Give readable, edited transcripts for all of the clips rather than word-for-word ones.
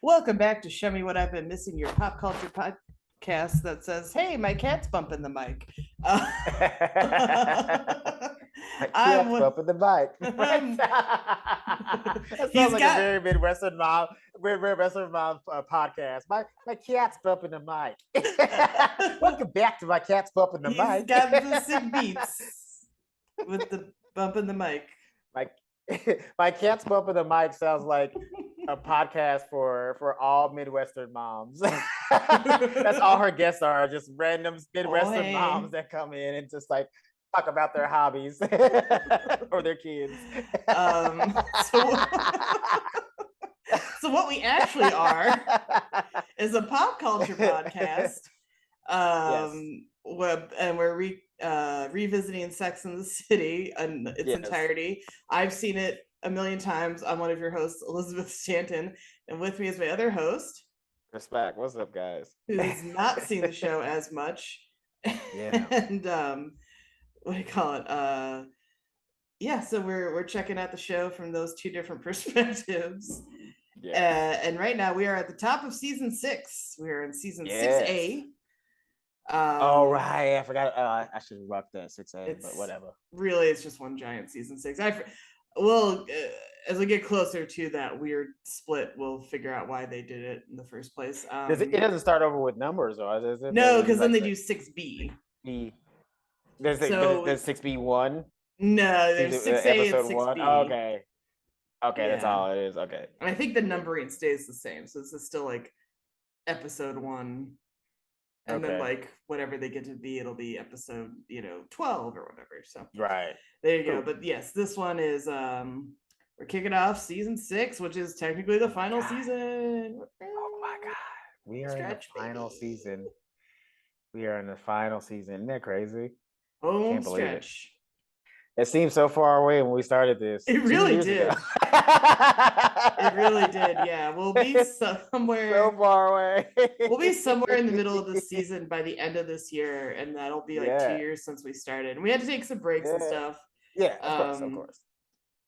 Welcome back to Show Me What I've Been Missing, your pop culture podcast that says, "Hey, my cat's bumping the mic." My I'm cat's bumping the mic. I'm- That He's sounds like got- a very Midwestern mom, Midwestern mom podcast. My cat's bumping the mic. Welcome back to my cat's bumping the he's mic. got the sick beats with the bumping the mic. My cat's bumping the mic sounds like a podcast for all Midwestern moms. That's all her guests are, just random Midwestern moms that come in and just like talk about their hobbies or their kids. So what we actually are is a pop culture podcast. And we're revisiting Sex and the City in its entirety. I've seen it a million times. I'm one of your hosts, Elizabeth Stanton, and with me is my other host, Respect. What's up, guys? who's not seen the show as much. Yeah. And what do you call it? So we're checking out the show from those two different perspectives. And right now we are at the top of season 6. We are in season 6A. Oh right, I forgot. I should have rocked that 6A, but whatever. Really, it's just one giant season 6. As we get closer to that weird split, we'll figure out why they did it in the first place. It doesn't start over with numbers, or is it? No, because then they do 6B. There's 6B1. No, there's 6A and 6B. 1. Okay, that's all it is. Okay, and I think the numbering stays the same, so this is still like episode 1. And then like whatever they get to be, it'll be episode 12 or whatever. So right there you go. But yes, this one is we're kicking off season 6, which is technically the final season. Oh my god, we are in the final season. We are in the final season. Isn't that crazy? Home stretch. It seems so far away when we started this. It really did. It really did. Yeah, we'll be somewhere so far away. We'll be somewhere in the middle of the season by the end of this year, and that'll be like 2 years since we started. And we had to take some breaks and stuff. Yeah, of course.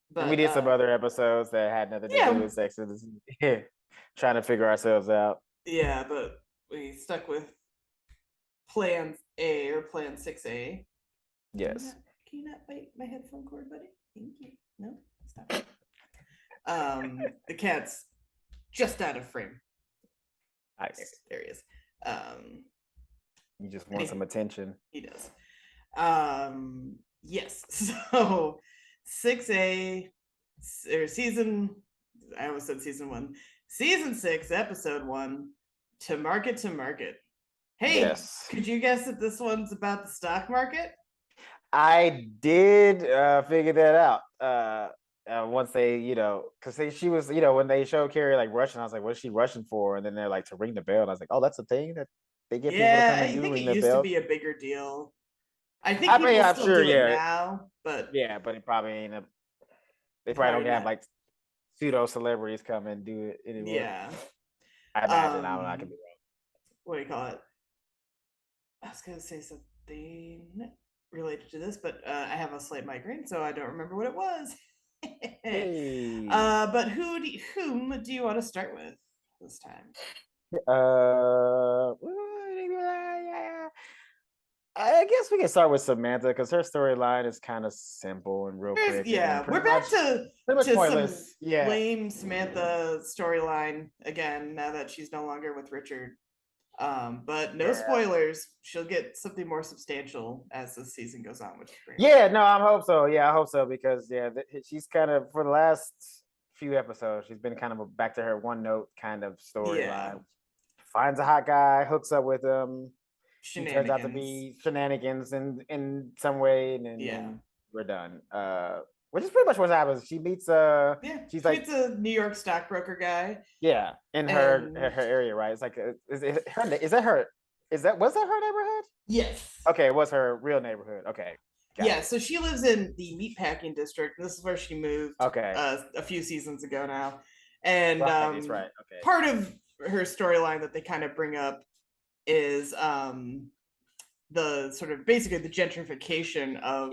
But we did some other episodes that had nothing to do with sex. Trying to figure ourselves out. Yeah, but we stuck with Plan A or Plan 6A. Yes. Can you not bite my headphone cord, buddy? Thank you. No, stop. The cat's just out of frame. Nice. There he is. You just want some attention. He does. Yes. So 6A or season. I almost said season 1. Season 6, episode 1. To market. Hey, could you guess that this one's about the stock market? I did figure that out. Once they, because she was, when they showed Carrie like rushing, I was like, "What's she rushing for?" And then they're like to ring the bell, and I was like, "Oh, that's a thing that they get people to come and do, ring the bell." Yeah, I think it used to be a bigger deal. I think people still do it now, but but it probably ain't a. They probably don't have like pseudo celebrities come and do it anymore. Yeah, I imagine. I don't know. I could be wrong. What do you call it? I was gonna say something related to this, but I have a slight migraine, so I don't remember what it was. Hey. But whom do you want to start with this time? I guess we can start with Samantha because her storyline is kind of simple and real quick. Yeah, we're back to pointless. Some lame Samantha storyline again now that she's no longer with Richard. But no spoilers. She'll get something more substantial as the season goes on, which is great. Yeah, no, I hope so. Yeah, I hope so because she's kind of for the last few episodes, she's been kind of back to her one note kind of storyline. Yeah. Finds a hot guy, hooks up with him. She turns out to be shenanigans in some way, and then we're done. Which is pretty much what happens. She meets she meets a New York stockbroker guy. Yeah, in her area, right? It's like was that her neighborhood? Yes. Okay, it was her real neighborhood. Okay. Yeah, so she lives in the meatpacking district. This is where she moved. Okay. A few seasons ago now, and that's right. Okay. Part of her storyline that they kind of bring up is the sort of basically the gentrification of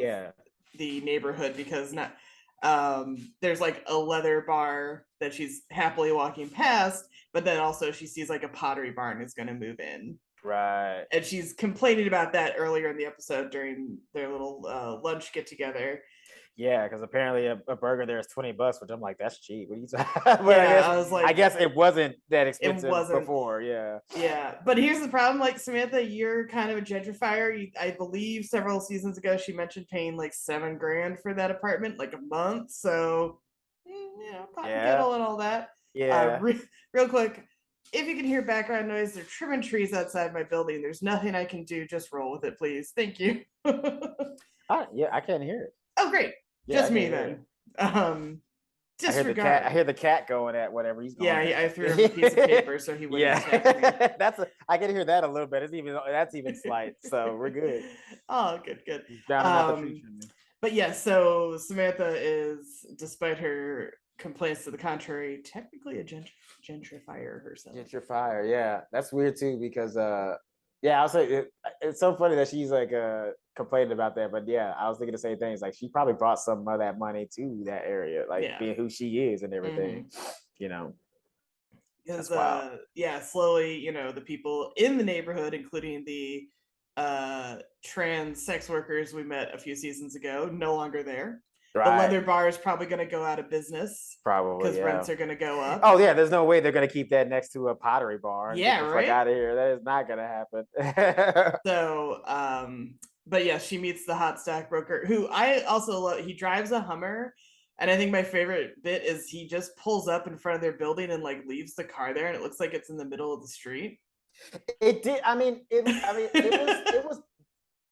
the neighborhood, because there's like a leather bar that she's happily walking past, but then also she sees like a Pottery Barn is going to move in. Right. And she's complaining about that earlier in the episode during their little lunch get together. Yeah, because apparently a burger there is $20, which I'm like, that's cheap. What are you talking? But Yeah, I guess it wasn't that expensive wasn't. before. Yeah. Yeah, but here's the problem. Like, Samantha, you're kind of a gentrifier. I believe several seasons ago she mentioned paying like $7,000 for that apartment, like a month. So, pot and kettle and all that. Yeah. Real quick, if you can hear background noise, they're trimming trees outside my building. There's nothing I can do. Just roll with it, please. Thank you. Yeah, I can't hear it. Oh, great. Yeah, just me then. Disregard. I hear the cat going at whatever he's going. Yeah, I threw him a piece of paper so he wouldn't attack me. I can hear that a little bit. That's even slight. So we're good. Oh, good. But yeah, so Samantha is, despite her complaints to the contrary, technically a gentrifier herself. Gentrifier, yeah, that's weird too because I'll say it's so funny that she's like complaining about that, but yeah, I was thinking the same things. Like she probably brought some of that money to that area, like being who she is and everything, Because slowly, the people in the neighborhood, including the trans sex workers we met a few seasons ago, no longer there. Right. The leather bar is probably going to go out of business. Probably, because rents are going to go up. Oh yeah, there's no way they're going to keep that next to a pottery barn. Yeah, right. Fuck out of here. That is not going to happen. So, but yeah, she meets the hot stockbroker, who I also love. He drives a Hummer, and I think my favorite bit is he just pulls up in front of their building and like leaves the car there, and it looks like it's in the middle of the street. It did. It was.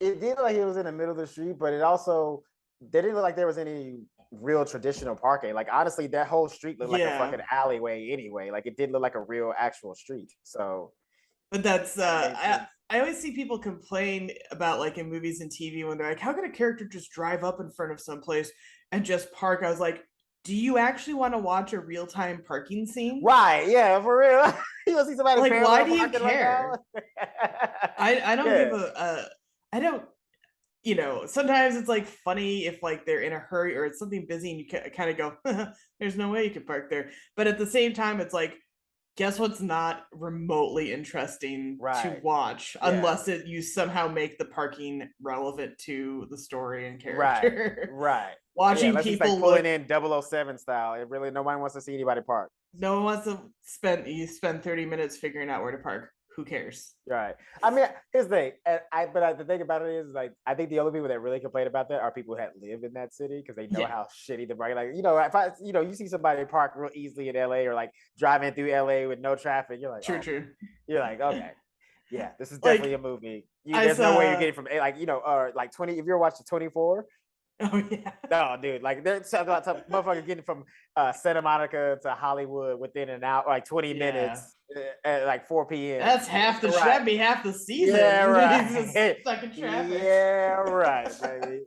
It did like it was in the middle of the street, but it also. They didn't look like there was any real traditional parking. Like honestly, that whole street looked like a fucking alleyway anyway. Like it did look like a real actual street. So, but that's I always see people complain about like in movies and TV when they're like, how can a character just drive up in front of someplace and just park? I was like, do you actually want to watch a real-time parking scene? Right? Yeah, for real. You want to see somebody like, why do you care? I don't give I don't. Sometimes it's like funny if like they're in a hurry or it's something busy and you kind of go, there's no way you could park there. But at the same time, it's like, guess what's not remotely interesting to watch unless you somehow make the parking relevant to the story and character. Right. Watching people like pulling in 007 style. It really, nobody wants to see anybody park. No one wants to spend 30 minutes figuring out where to park. Who cares? Right. I mean, here's the thing. The thing about it is, like, I think the only people that really complain about that are people that live in that city because they know how shitty the parking. Like, if you see somebody park real easily in LA or like driving through LA with no traffic, you're like, true. You're like, okay, yeah, this is definitely a movie. There's no way you're getting from or like 20. If you're watching 24. Oh yeah. No, dude. Like they're talking about some motherfucker getting from Santa Monica to Hollywood within an hour, like 20 minutes at like 4 p.m. That's half the that'd be half the season. Yeah, right. Stuck in traffic. Yeah, right, baby.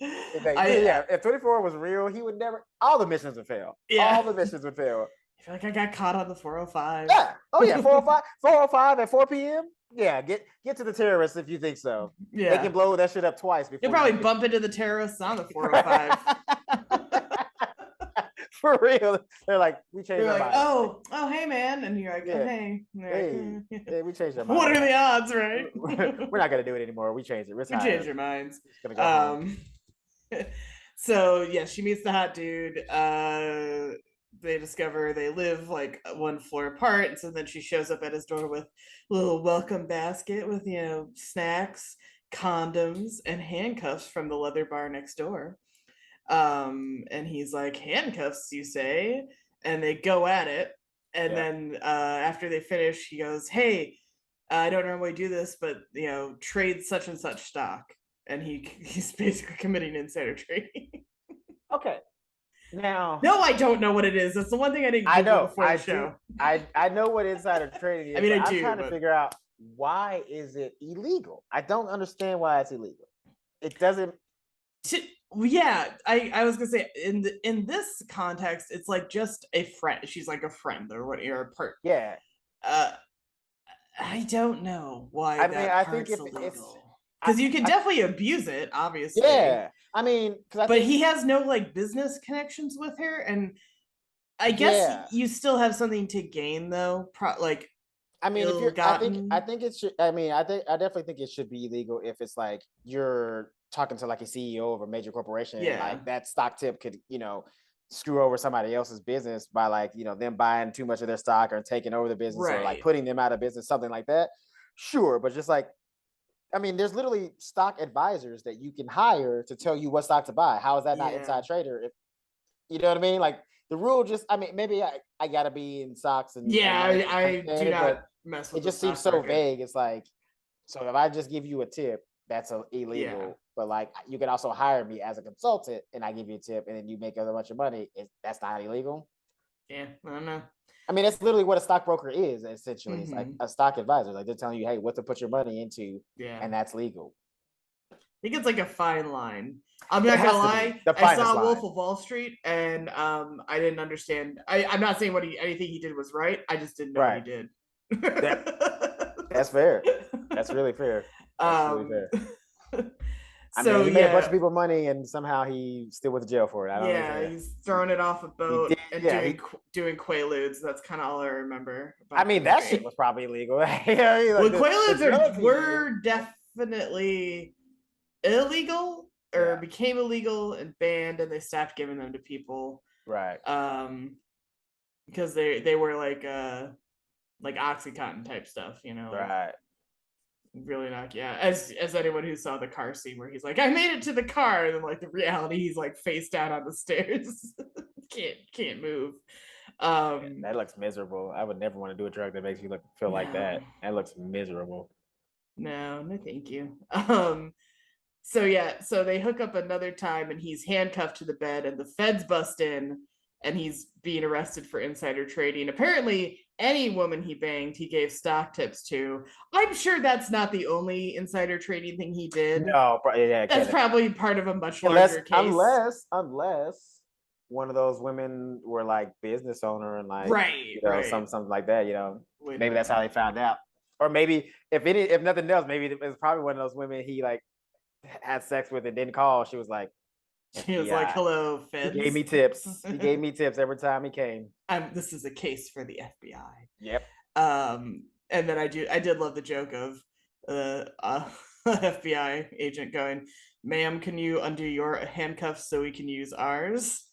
If 24 was real, he would never. All the missions would fail. Yeah. All the missions would fail. I feel like I got caught on the 405. Yeah. Oh yeah, 405 at 4 p.m. Yeah, get to the terrorists if you think so. Yeah, they can blow that shit up twice before. You'll probably bump into the terrorists on the 405. For real, they're like, we changed our mind. Oh, hey man, and you're like, hey, we changed our mind. What are the odds, right? We're not gonna do it anymore. We changed it. We changed your minds. So yeah, she meets the hot dude. They discover they live like one floor apart, and so then she shows up at his door with a little welcome basket with snacks, condoms, and handcuffs from the leather bar next door. And he's like, handcuffs, you say? And they go at it, and then after they finish, he goes, hey, I don't normally do this, but trade such and such stock, and he's basically committing insider trading. Okay. Now, no, I don't know what it is. That's the one thing I didn't know before the show. I know what insider trading is. I mean, I'm trying to figure out why is it illegal. I don't understand why it's illegal. It doesn't. I was gonna say in this context, it's like just a friend. She's like a friend or what? Or a part. Yeah. I don't know why. I think it's illegal. Because you could definitely abuse it, obviously. Yeah, I mean, but he has no like business connections with her, and I guess you still have something to gain though. Like, I mean, if you're, I think it should. I mean, I definitely think it should be illegal if it's like you're talking to like a CEO of a major corporation, and like that stock tip could, screw over somebody else's business by like, them buying too much of their stock or taking over the business or like putting them out of business, something like that. Sure, but just like, I mean, there's literally stock advisors that you can hire to tell you what stock to buy. How is that not inside trader? If you know what I mean, like the rule just, I mean, maybe I gotta be in stocks and I do not mess with it just seems so vague. It's like, so if I just give you a tip, that's illegal. But like, you can also hire me as a consultant, and I give you a tip, and then you make a bunch of money. That's not illegal. Yeah, I don't know. I mean, that's literally what a stockbroker is. Essentially, it's like a stock advisor. Like they're telling you, hey, what to put your money into, and that's legal. I think it's like a fine line. I'm not gonna lie. I saw Wolf of Wall Street, and I didn't understand. I'm not saying anything he did was right. I just didn't know what he did. That's fair. That's really fair. That's really fair. I mean, he made a bunch of people money, and somehow he still went to jail for it. I don't know. He's throwing it off a boat and doing quaaludes. That's kind of all I remember. I mean, that shit was probably illegal. Quaaludes were definitely illegal or became illegal and banned, and they stopped giving them to people. Right. Because they were like Oxycontin type stuff, Right. Really not, as anyone who saw the car scene where he's like, I made it to the car, and then like the reality he's like face down on the stairs. can't move. That looks miserable. I would never want to do a drug that makes you feel like that. That looks miserable. No thank you. So they hook up another time, and he's handcuffed to the bed, and the feds bust in, and he's being arrested for insider trading. Apparently, any woman he banged, he gave stock tips to. I'm sure that's not the only insider trading thing he did. No, that's probably part of a much larger case. Unless one of those women were like business owner and like something like that. Maybe that's how they found out. Or maybe if nothing else, maybe it was probably one of those women he like had sex with and didn't call. She was like, he was like, hello, feds. He gave me tips. He gave me tips every time he came. This is a case for the FBI. Yep. And then I did love the joke of FBI agent going, ma'am, can you undo your handcuffs so we can use ours?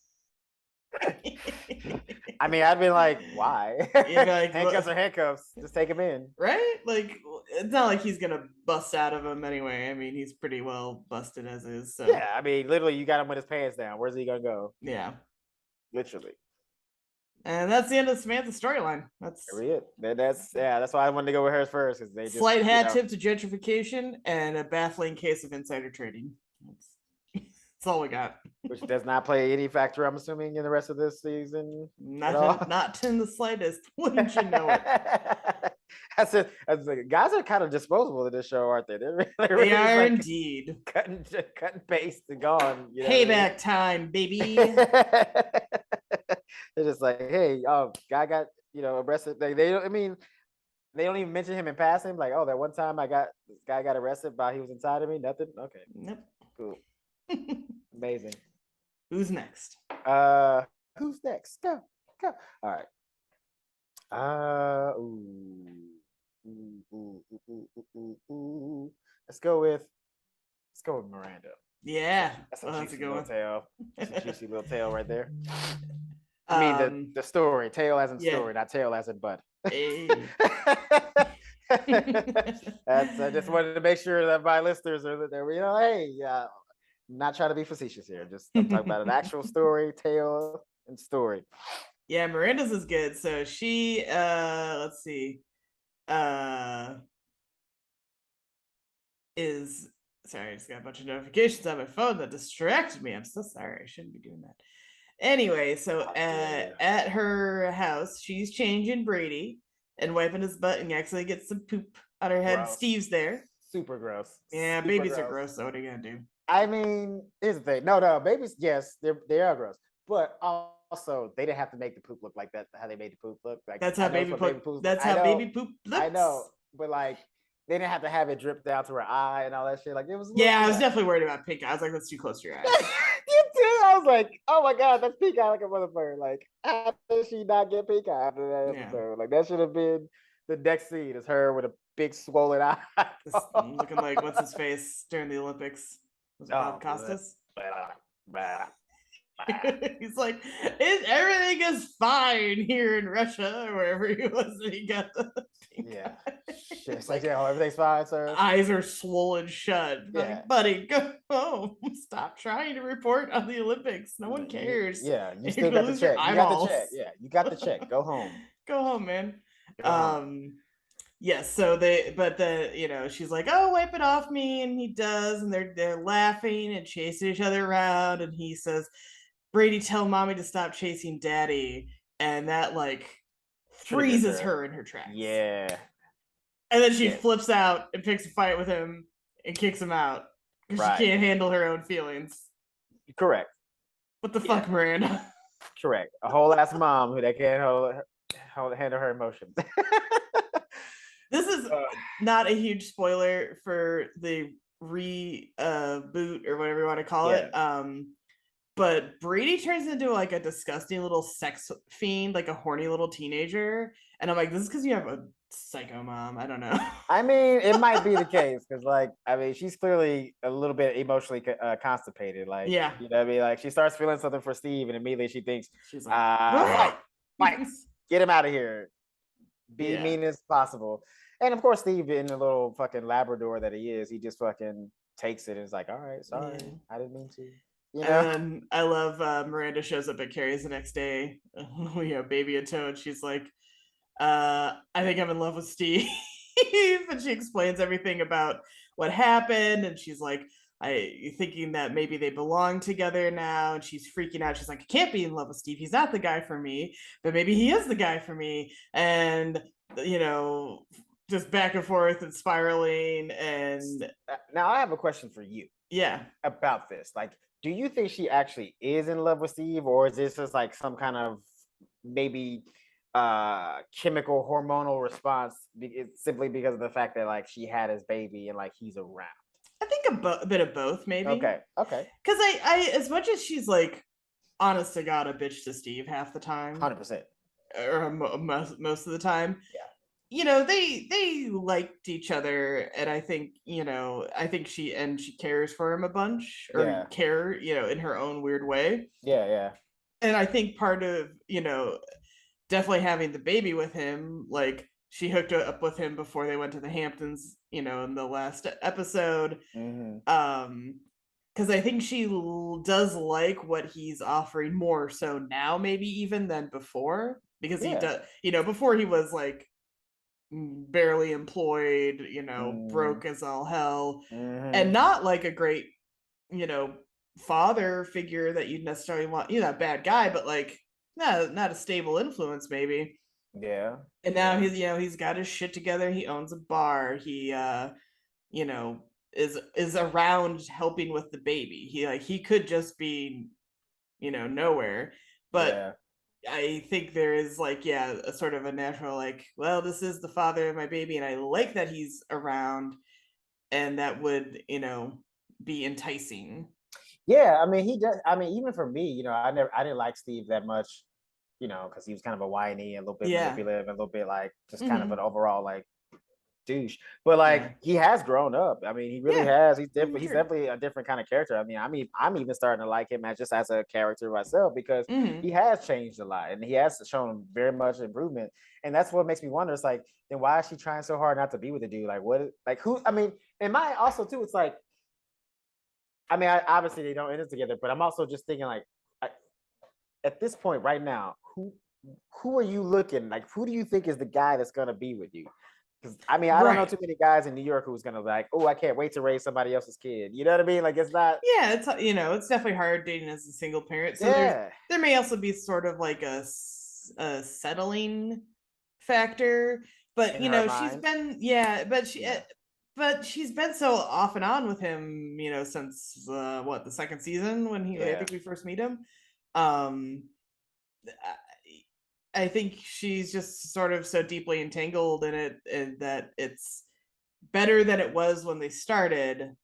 I mean, I'd be like, why? Like, handcuffs are handcuffs. Just take them in. Right? Like, it's not like he's going to bust out of them anyway. I mean, he's pretty well busted as is. So. Yeah, I mean, literally, you got him with his pants down. Where's he going to go? Yeah. Literally. And that's the end of Samantha's storyline. That's really it. That's why I wanted to go with hers first, because they just slight hat tip to gentrification and a baffling case of insider trading. That's all we got. Which does not play any factor, I'm assuming, in the rest of this season. Not in the slightest. Wouldn't you know it? That's like, guys are kind of disposable in this show, aren't they? They are like indeed. Cut and paste and gone. Payback time, baby. They're just like, hey, guy got arrested. They don't. I mean, they don't even mention him in passing. Like, oh, that one time this guy got arrested while he was inside of me. Nothing. Okay. Nope. Cool. Amazing. Who's next? Who's next? Go. All right. Let's go with Miranda. Yeah, that's a good one. That's a juicy little tale right there. I mean the story, tail as in story, not tail as in butt. Hey. I just wanted to make sure that my listeners are there. Hey, not trying to be facetious here. Just I'm talking about an actual story, tale, and story. Yeah, Miranda's is good. So she, let's see, is sorry, I just got a bunch of notifications on my phone that distracted me. I'm so sorry. I shouldn't be doing that. Anyway, so at her house, she's changing Brady and wiping his butt, and actually gets some poop on her head. Gross. Steve's there. Super gross. Yeah, babies are gross. So what are you gonna do? I mean, here's the thing. No, babies, yes, they are gross, but also they didn't have to make the poop look like that. How they made the poop look like. That's how baby poop. That's how baby poop looks. I know, but like they didn't have to have it drip down to her eye and all that shit. Like it was. Yeah, I was definitely worried about pink. I was like, that's too close to your eye. You did. I was like, oh my god, that's pink eye like a motherfucker. Like, how did she not get pink eye after that episode? Like, that should have been the next scene. Is her with a big swollen eye, looking like what's his face during the Olympics. Was it Bob Costas? He's like, everything is fine here in Russia or wherever he was, and he got the pink eye. It's like, yeah, everything's fine, sir. Eyes are swollen shut. Yeah. Like, buddy, go home. Stop trying to report on the Olympics. No one cares. You still got the check. You got the check. Yeah, you got the check. Go home. Go home, man. Yes, so she's like, oh, wipe it off me, and he does, and they're laughing and chasing each other around, and he says, Brady, tell mommy to stop chasing daddy, and that like freezes her in her tracks. Yeah. And then she flips out and picks a fight with him and kicks him out because she can't handle her own feelings. Correct. What the fuck, Miranda? Correct. A whole ass mom who that can't handle her emotions. This is not a huge spoiler for the reboot or whatever you want to call it. But Brady turns into like a disgusting little sex fiend, like a horny little teenager. And I'm like, this is because you have a psycho mom. I don't know. I mean, it might be the case because, like, I mean, she's clearly a little bit emotionally constipated. Like, you know what I mean? Like, she starts feeling something for Steve, and immediately she thinks, she's like, Mike, get him out of here. Be mean as possible. And of course, Steve, in the little fucking Labrador that he is, he just fucking takes it and is like, all right, sorry, I didn't mean to. You know? And I love Miranda shows up at Carrie's the next day, baby in tow, and she's like, I think I'm in love with Steve. And she explains everything about what happened, and she's like, thinking that maybe they belong together now, and she's freaking out. She's like, I can't be in love with Steve. He's not the guy for me, but maybe he is the guy for me. And, just back and forth and spiraling. And now I have a question for you. Yeah. About this. Like, do you think she actually is in love with Steve, or is this just like some kind of maybe chemical hormonal response simply because of the fact that like she had his baby and like he's around? I think a bit of both, maybe. Okay. Because I as much as she's like, honest to God, a bitch to Steve half the time, 100%, or most of the time. They liked each other, and I think she cares for him a bunch, or care, in her own weird way. Yeah. And I think part of, definitely having the baby with him, like she hooked up with him before they went to the Hamptons, in the last episode. Because I think she does like what he's offering more so now, maybe even than before, because he does, before he was like barely employed, broke as all hell, and not like a great, father figure that you'd necessarily want, a bad guy, but like not a stable influence, maybe. And now he's got his shit together. He owns a bar. He is around helping with the baby. He could just be nowhere, but I think there is like, a sort of a natural, like, well, this is the father of my baby, and I like that he's around, and that would, be enticing. Yeah, I mean, he does. I mean, even for me, I didn't like Steve that much, because he was kind of a whiny, a little bit manipulative, a little bit like just kind of an overall like douche. But like he has grown up. I mean, he really has. He's different. He's definitely a different kind of character. I mean, I'm even starting to like him just as a character myself, because he has changed a lot and he has shown very much improvement. And that's what makes me wonder. It's like, then why is she trying so hard not to be with the dude? Like, what? Like, who? I mean, and my also too. It's like, I mean, obviously they don't end it together, but I'm also just thinking like, at this point right now, who are you looking like? Who do you think is the guy that's gonna be with you? Because I mean, I don't know too many guys in New York who's gonna be like, oh, I can't wait to raise somebody else's kid. You know what I mean? Like, it's not. Yeah, it's it's definitely hard dating as a single parent. So there may also be sort of like a settling factor, but she's been but she's been so off and on with him, since the second season when I think we first meet him. I think she's just sort of so deeply entangled in it, and that it's better than it was when they started.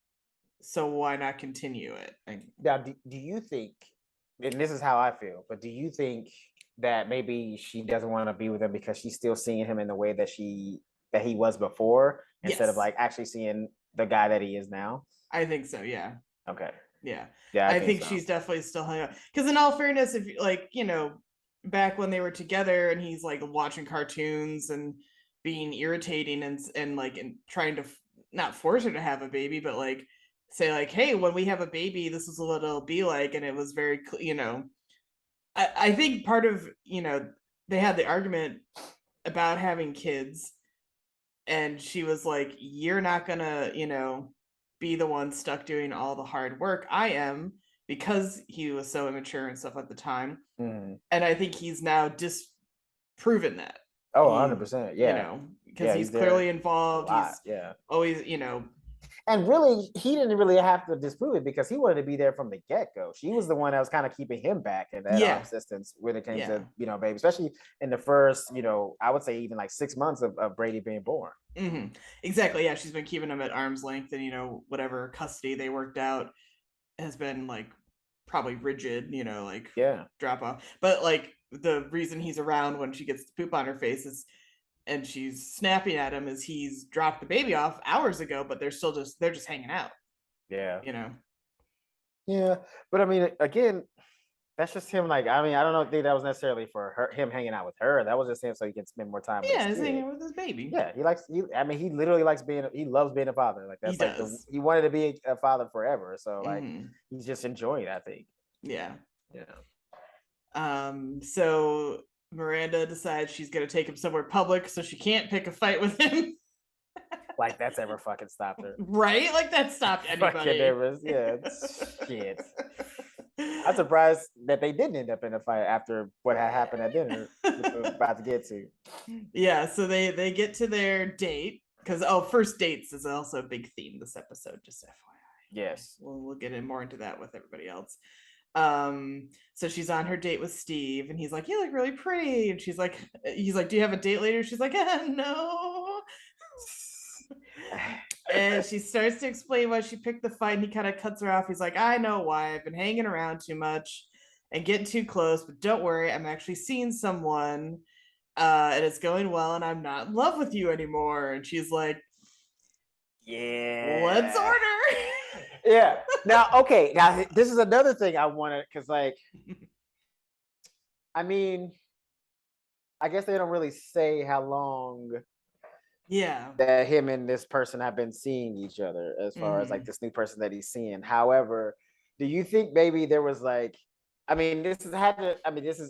So why not continue it? Now, do you think and this is how I feel, but do you think that maybe she doesn't want to be with him because she's still seeing him in the way that he was before, instead of Yes. like actually seeing the guy that he is now? I think so, yeah. Okay. Yeah. Yeah, I I think think so. she's definitely still hung out. Because in all fairness, if like, back when they were together and he's like watching cartoons and being irritating and like and trying to not force her to have a baby, but like say like, hey, when we have a baby, this is what it'll be like. And it was very, I think part of, they had the argument about having kids, and she was like, you're not gonna, be the one stuck doing all the hard work. I am, because he was so immature and stuff at the time. Mm-hmm. And I think he's now disproven that. Oh, He, 100%. Yeah. because Yeah, he's he's there clearly a involved. lot. He's Yeah. always, And really, he didn't really have to disprove it because he wanted to be there from the get-go. She was the one that was kind of keeping him back in that yeah, existence when it came yeah. to, baby, especially in the first, I would say even like 6 months of Brady being born. Mm-hmm. Exactly. Yeah, she's been keeping him at arm's length, and whatever custody they worked out has been like probably rigid, like Yeah. drop off. But like the reason he's around when she gets the poop on her face is, and she's snapping at him, is he's dropped the baby off hours ago, but they're just hanging out. Yeah. You know. Yeah. But I mean, again, that's just him. Like, I mean, I don't think that was necessarily for him hanging out with her. That was just him so he can spend more time with Yeah, his he's hanging kid. out with his baby. Yeah, he literally he loves being a father. Like, that's He like does. he wanted to be a father forever. So like, Mm-hmm. he's just enjoying it, I think. Yeah. Yeah. So Miranda decides she's gonna take him somewhere public so she can't pick a fight with him. Like that's ever fucking stopped her. Right? Like that stopped anybody. Yeah, shit. I'm surprised that they didn't end up in a fight after what had happened at dinner, which we're about to get to. Yeah, so they get to their date, because first dates is also a big theme this episode, just FYI. Yes. We'll get in more into that with everybody else. So she's on her date with Steve, and he's like, you look really pretty, and he's like, do you have a date later? She's like, no. And she starts to explain why she picked the fight, and he kind of cuts her off. He's like, I know why. I've been hanging around too much and getting too close, but don't worry, I'm actually seeing someone, and it's going well, and I'm not in love with you anymore. And she's like, yeah, let's order. Yeah. Now, okay. Now, this is another thing I wanted, because, like, I mean, I guess they don't really say how long. Yeah. That him and this person have been seeing each other, as far as like this new person that he's seeing. However, do you think maybe there was like, I mean, this is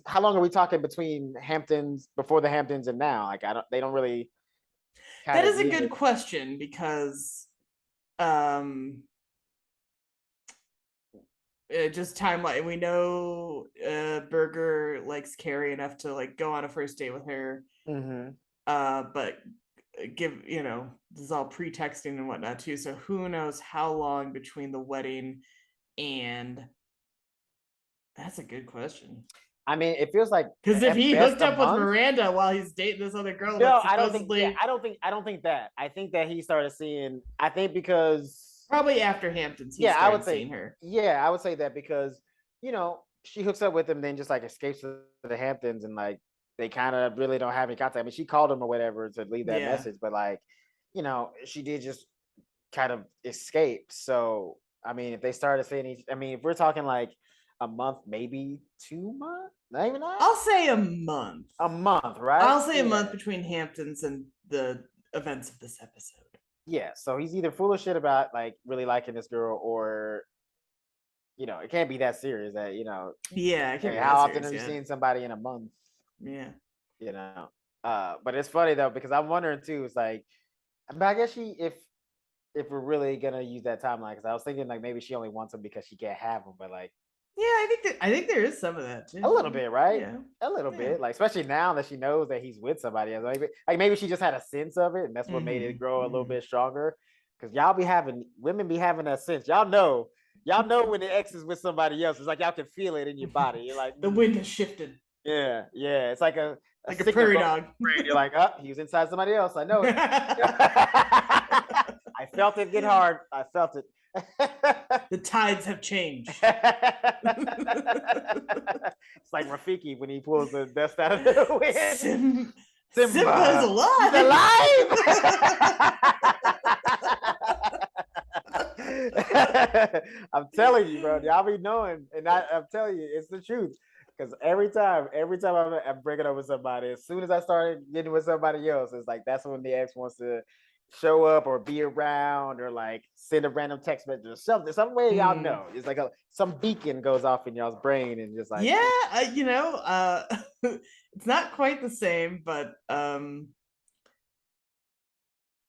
how long are we talking between Hamptons, before the Hamptons, and now? Like, they don't really. That is a good question, because just timeline. We know Berger likes Carrie enough to like go on a first date with her. Mm-hmm. But this is all pretexting and whatnot too. So who knows how long between the wedding and. That's a good question. I mean, it feels like, because if he hooked up with Miranda while he's dating this other girl, no, I don't think. Yeah, I don't think that. I think that he started seeing. I think because probably after Hamptons. I would say her. Yeah, I would say that because she hooks up with him, then just like escapes to the Hamptons, and like they kind of really don't have any contact. I mean, she called him or whatever to leave that message, but like she did just kind of escape. So I mean, if they started saying, if we're talking like a month, maybe 2 months, not even that. I'll say a month. A month, right? I'll say a month between Hamptons and the events of this episode. Yeah, so he's either full of shit about like really liking this girl, or it can't be that serious. That yeah, how often are you seeing somebody in a month? Yeah, but it's funny though, because I'm wondering too. It's like, but I guess if we're really gonna use that timeline, because I was thinking like maybe she only wants him because she can't have him, but like. Yeah, I think there is some of that too. A little bit, right? Yeah. A little bit, like especially now that she knows that he's with somebody else. Like maybe she just had a sense of it, and that's what made it grow a little bit stronger. Because women be having that sense. Y'all know when the ex is with somebody else. It's like y'all can feel it in your body. You're like, the wind has shifted. Yeah. It's like a prairie dog. You're like, he was inside somebody else. I know it. I felt it get hard. I felt it. The tides have changed. It's like Rafiki when he pulls the dust out of the wind. Simba is alive. He's alive. I'm telling you, bro. Y'all be knowing, and I'm telling you, it's the truth. Because every time I'm breaking up with somebody, as soon as I started getting with somebody else, it's like that's when the ex wants to show up or be around or like send a random text message or something. Some way y'all know. It's like some beacon goes off in y'all's brain and just like it's not quite the same, but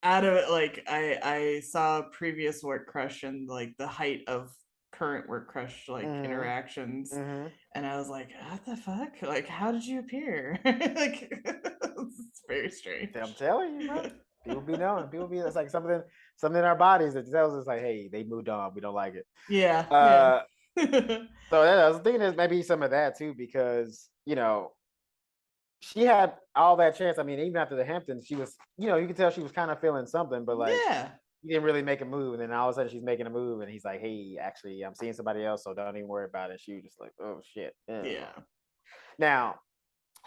out of it, like I saw a previous work crush and like the height of current work crush like interactions, and I was like, what the fuck? Like, how did you appear? Like, it's very strange. I'm telling you, bro. People be knowing. It's like something in our bodies that tells us like, hey, they moved on. We don't like it. Yeah. So I was thinking there's maybe some of that too, because she had all that chance. I mean, even after the Hamptons, she was, you could tell she was kind of feeling something, but like, he didn't really make a move. And then all of a sudden she's making a move and he's like, hey, actually, I'm seeing somebody else, so don't even worry about it. She was just like, oh shit. Yeah. Now,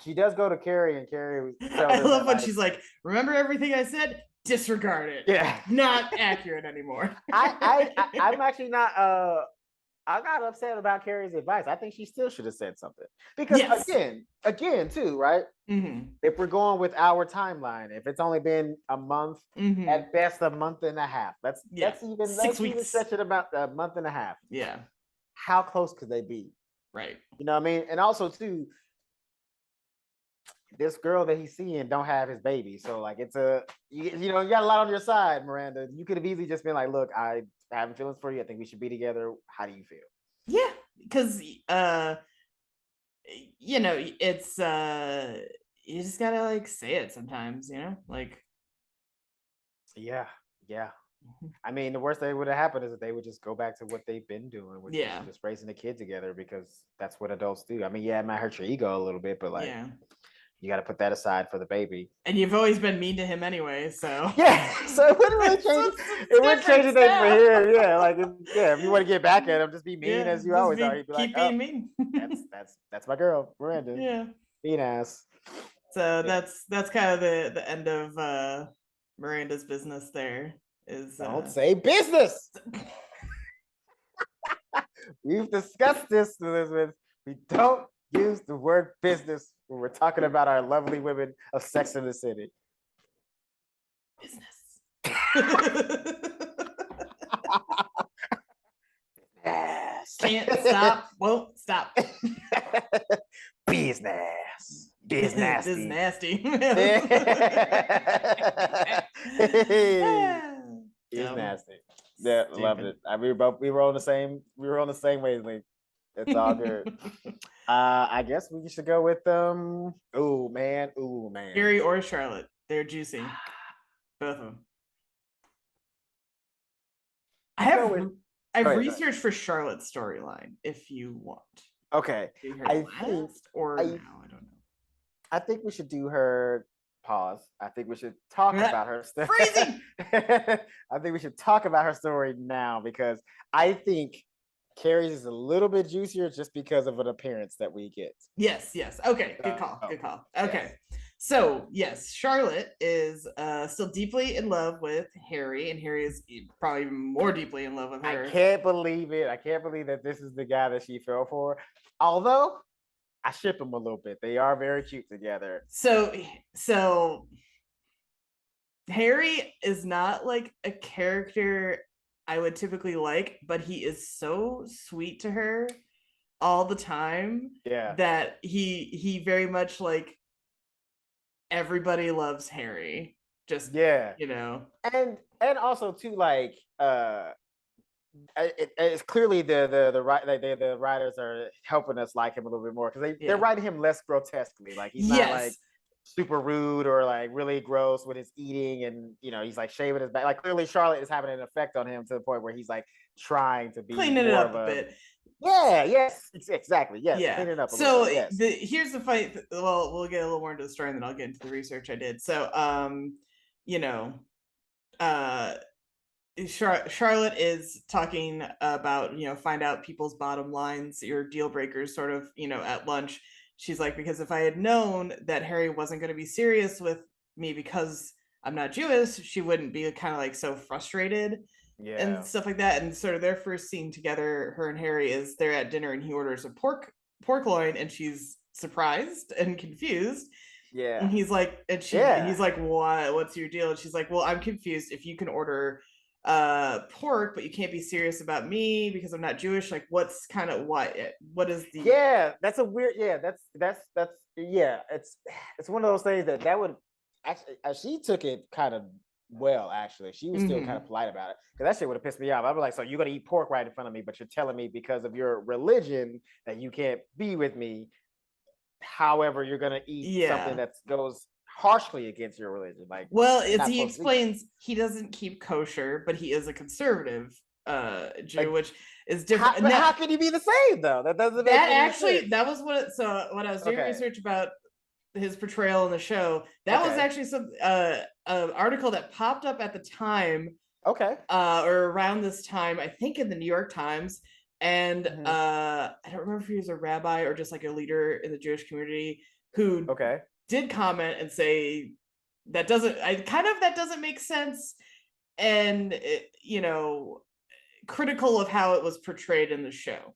she does go to Carrie, and Carrie I love when she's like, remember everything I said? Disregard it. Yeah. Not accurate anymore. I'm actually not I'm not upset about Carrie's advice. I think she still should have said something. Because again, too, right? If we're going with our timeline, if it's only been a month, at best a month and a half. That's even 6 weeks. Stretch it about a month and a half. Yeah. How close could they be? Right. You know what I mean? And also too, this girl that he's seeing don't have his baby. So like it's you got a lot on your side, Miranda. You could have easily just been like, look, I having feelings for you. I think we should be together. How do you feel? Yeah, because it's you just gotta like say it sometimes, like. Yeah. I mean, the worst that would have happened is that they would just go back to what they've been doing, which is just raising a kid together, because that's what adults do. I mean, it might hurt your ego a little bit, but like, you got to put that aside for the baby. And you've always been mean to him anyway, so. Yeah, so it wouldn't really change. It wouldn't change the thing for him. Yeah, like if you want to get back at him, just be mean as you always are. He'd be keep like, being mean. that's my girl, Miranda. Yeah, mean ass. So that's kind of the end of Miranda's business. There is. Don't say business. We've discussed this, Elizabeth. We don't use the word business when we're talking about our lovely women of Sex in the City. Business. Can't stop, won't stop. Business. Biz nasty. Biz nasty. Biz nasty. Yeah, loved it. We were on the same wavelength. It's all good. I guess we should go with ooh man. Carrie or Charlotte. They're juicy. Both of them. I've researched for Charlotte's storyline if you want. Okay. I don't know. I think we should do her pause. I think we should talk about her story. Freezing! I think we should talk about her story now, because I think Carrie's is a little bit juicier just because of an appearance that we get. Yes. Okay, good call. Okay. Yes. So, yes, Charlotte is still deeply in love with Harry, and Harry is probably even more deeply in love with her. I can't believe it. I can't believe that this is the guy that she fell for. Although, I ship them a little bit. They are very cute together. So Harry is not like a character I would typically like, but he is so sweet to her all the time. Yeah. That he very much like everybody loves Harry. Just And also too, like it's clearly the writers are helping us like him a little bit more, because they're writing him less grotesquely. Like he's not like super rude or like really gross with his eating, and he's like shaving his back. Like clearly Charlotte is having an effect on him to the point where he's like trying to be cleaning it up a bit. Yeah, yes, exactly. Yes, yeah. Clean it up a so little bit, yes. Here's the fight. Well, we'll get a little more into the story, and then I'll get into the research I did. So Charlotte is talking about, find out people's bottom lines, your deal breakers, sort of, at lunch. She's like, because if I had known that Harry wasn't going to be serious with me because I'm not Jewish, she wouldn't be kind of like so frustrated and stuff like that. And sort of their first scene together, her and Harry, is they're at dinner and he orders a pork loin and she's surprised and confused. And he's like, he's like, what's your deal? And she's like, well, I'm confused. If you can order pork, but you can't be serious about me because I'm not Jewish, like what's kind of what is the that's a weird that's it's one of those things that would actually she took it kind of well, actually. She was still kind of polite about it, because that shit would have pissed me off. I'd be like, so you're gonna eat pork right in front of me, but you're telling me because of your religion that you can't be with me. However, you're gonna eat something that goes harshly against your religion. Like, well, as he explains, he doesn't keep kosher, but he is a conservative Jew, which is different. How can you be the same though? That doesn't make any sense. That was what. So when I was doing research about his portrayal in the show, that was actually some an article that popped up at the time. Or around this time, I think in the New York Times. And I don't remember if he was a rabbi or just like a leader in the Jewish community who did comment and say that doesn't make sense, and critical of how it was portrayed in the show.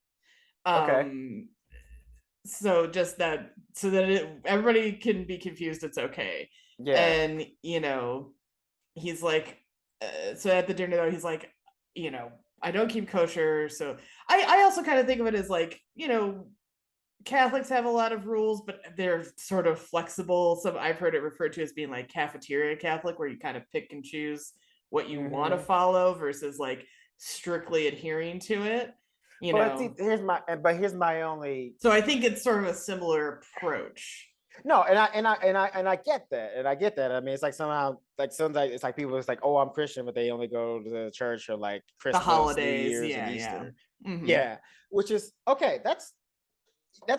So just that, so that everybody can be confused, it's okay. And he's like, so at the dinner though, he's like, I don't keep kosher. So I also kind of think of it as like, Catholics have a lot of rules, but they're sort of flexible. Some I've heard it referred to as being like cafeteria Catholic, where you kind of pick and choose what you want to follow versus like strictly adhering to it. Here's my only. So I think it's sort of a similar approach. No, and I get that. I mean, it's like somehow, like sometimes it's like people, it's like, oh, I'm Christian, but they only go to the church or like Christmas, the holidays, New Year's, and Easter. Which is okay. That's